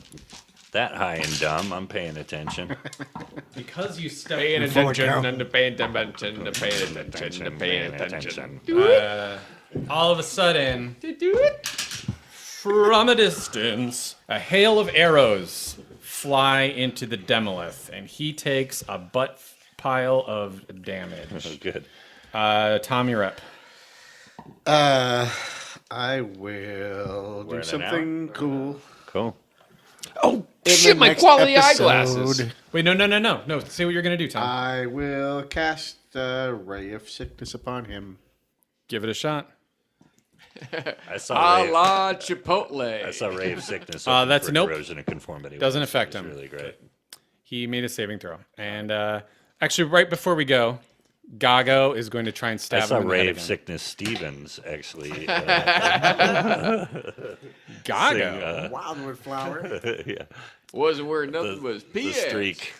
that high and dumb. I'm paying attention.
Because you stepped
Paying
Full
attention
account.
and paying attention, paying attention, paying attention.
all of a sudden, from a distance, a hail of arrows fly into the Demolith, and he takes a butt pile of damage.
Oh, good.
Tom, you're up.
I will
Wearing
do
it
something cool.
Cool.
Oh,
In
shit,
the
my
next
quality
episode,
eyeglasses.
Wait, no. Say what you're gonna do, Tom.
I will cast a ray of sickness upon him.
Give it a shot.
I saw
A la Chipotle.
I saw Ray of Sickness.
That's
for
nope.
corrosion and conformity.
Doesn't
It was
affect him.
Really great.
He made a saving throw, and actually, right before we go, Gago is going to try and
I
stab
saw
him in the
Ray
head
of
again.
Sickness Stevens actually.
Gago.
Wildwood flower.
Yeah,
Wasn't where nothing was.
the
P.S.
streak.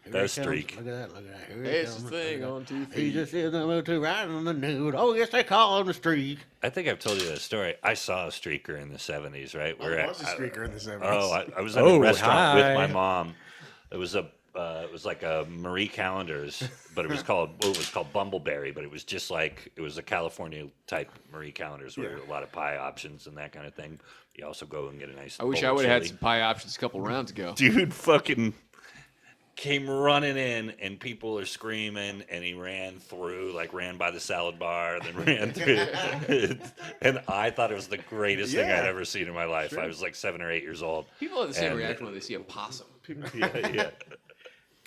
That streak.
Look at that. Look at that. Here
It's
comes.
the thing on 2
He
feet.
just in the mood to ride on the nude. Oh, yes, they call him the streak.
I think I've told you that story. I saw a streaker in the 70s, right?
I was a streaker in the 70s.
I was at a restaurant
hi.
with my mom. It was a it was like a Marie Callender's, but it was called Bumbleberry, but it was just like it was a California type Marie Callender's where there were a lot of pie options and that kind of thing. You also go and get a nice.
I wish
bowl
I
of
would have had
chili.
some pie options a couple rounds ago.
Dude fucking came running in, and people are screaming, and he ran by the salad bar, then ran through. And I thought it was the greatest thing I'd ever seen in my life. I was like 7 or 8 years old.
People have the same reaction when they see a possum.
Yeah.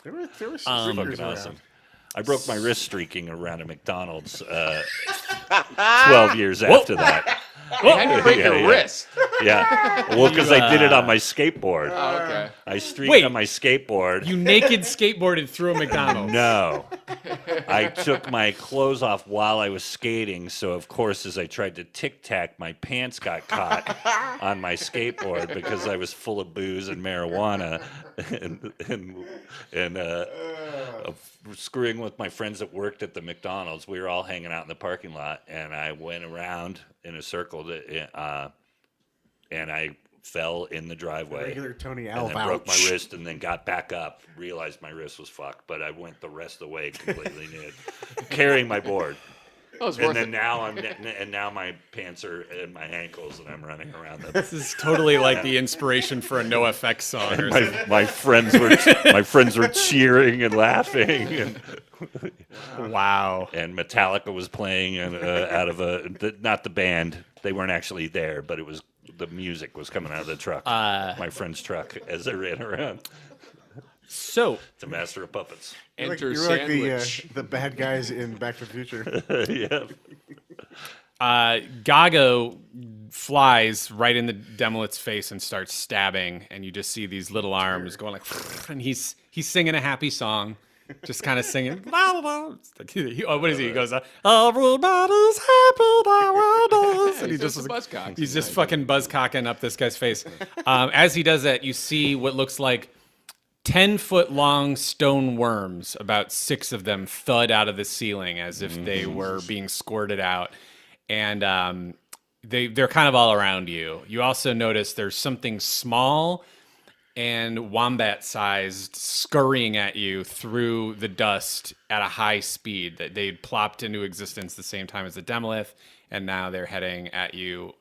There were some
Fucking
stickers
awesome.
around.
I broke my wrist streaking around a McDonald's 12 years after that.
You had to break your wrist.
Yeah. Well, because I did it on my skateboard.
Oh, okay.
I streaked on my skateboard.
You naked skateboarded through a McDonald's.
No. I took my clothes off while I was skating, so of course, as I tried to tic-tac, my pants got caught on my skateboard because I was full of booze and marijuana and screwing with my friends that worked at the McDonald's. We were all hanging out in the parking lot, and I went around in a circle, and I fell in the driveway.
Regular Tony
and
Alva.
then broke my wrist, and then got back up, realized my wrist was fucked, but I went the rest of the way completely nude, carrying my board.
That was
And
worth
then
it.
now my pants are in my ankles, and I'm running around them.
This is totally like the inspiration for a NoFX song. Or something.
My friends were cheering and laughing, and
Wow.
and Metallica was playing out of not the band. They weren't actually there, but it was the music was coming out of the truck, my friend's truck, as I ran around.
So,
It's a master of puppets.
Enter
You're like
sandwich.
the bad guys in Back to the Future.
Yeah.
Gago flies right in the Demolith's face and starts stabbing, and you just see these little arms going like, and he's singing a happy song, just kind of singing. What is he? He goes, "Everybody's happy nowadays," and
He's just buzzcock.
he's just fucking buzzcocking up this guy's face. As he does that, you see what looks like 10-foot-long stone worms, about 6 of them, thud out of the ceiling as if they were being squirted out. And they're kind of all around you. You also notice there's something small and wombat-sized scurrying at you through the dust at a high speed. That they plopped into existence the same time as the Demolith, and now they're heading at you.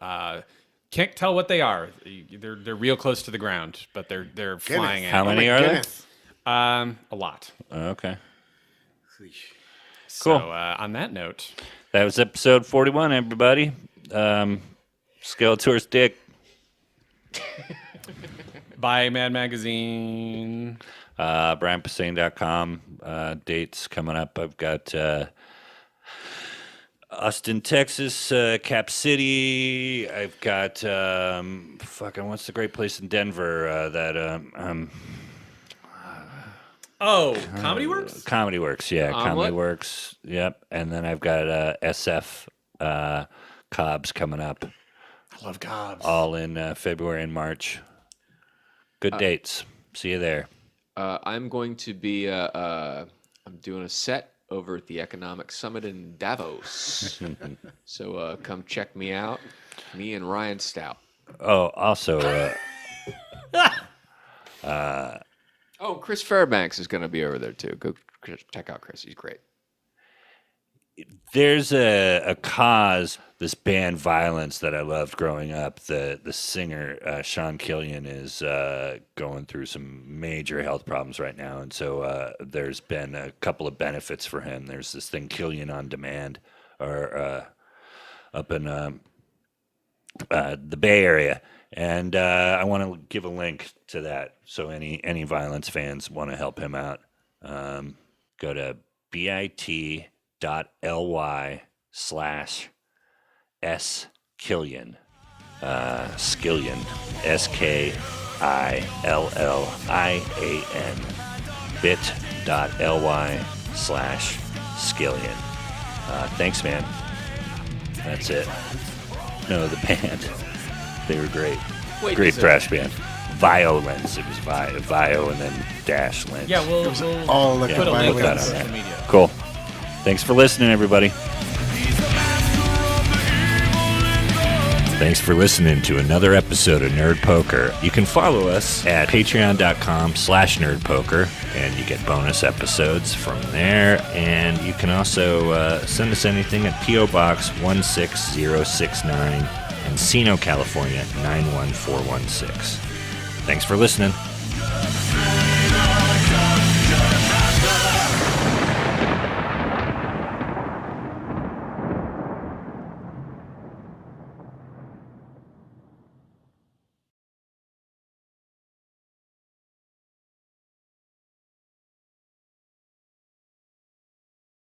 Can't tell what they are. They're real close to the ground, but they're flying at you.
How many are there?
A lot.
Okay.
So,
Cool.
On that note,
That was episode 41, everybody. Skeletor's dick.
buy Mad Magazine.
BrianPosehn.com. Dates coming up. I've got Austin, Texas, Cap City. I've got what's the great place in Denver?
Comedy Works?
Comedy Works, yeah.
Omelet?
Comedy Works, yep. And then I've got SF Cobb's coming up.
I love Cobb's.
All in February and March. Good dates. See you there.
I'm going to be I'm doing a set over at the Economic Summit in Davos. So come check me out. Me and Ryan Stout.
Oh, also,
Oh, Chris Fairbanks is going to be over there too. Go check out Chris. He's great.
there's a cause, this band Violence, that I loved growing up. The singer, Sean Killian, is going through some major health problems right now. And so there's been a couple of benefits for him. There's this thing, Killian On Demand, or up in the Bay Area. And I want to give a link to that. So any Violence fans want to help him out, go to bit.ly/skillian. Skillian. SKILLIAN. bit.ly/skillian. Thanks, man. That's it. No, the band. They were great.
Wait,
Great
is it-
thrash band. Violence. It was Vio and then dash lens.
Yeah, we'll
All the
put a link on
violence.
social media.
Cool. Thanks for listening, everybody.
He's the master of the evil in the
Thanks for listening to another episode of Nerd Poker. You can follow us at patreon.com/nerdpoker, and you get bonus episodes from there. And you can also send us anything at P.O. Box 16069, Encino, California 91416. Thanks for listening.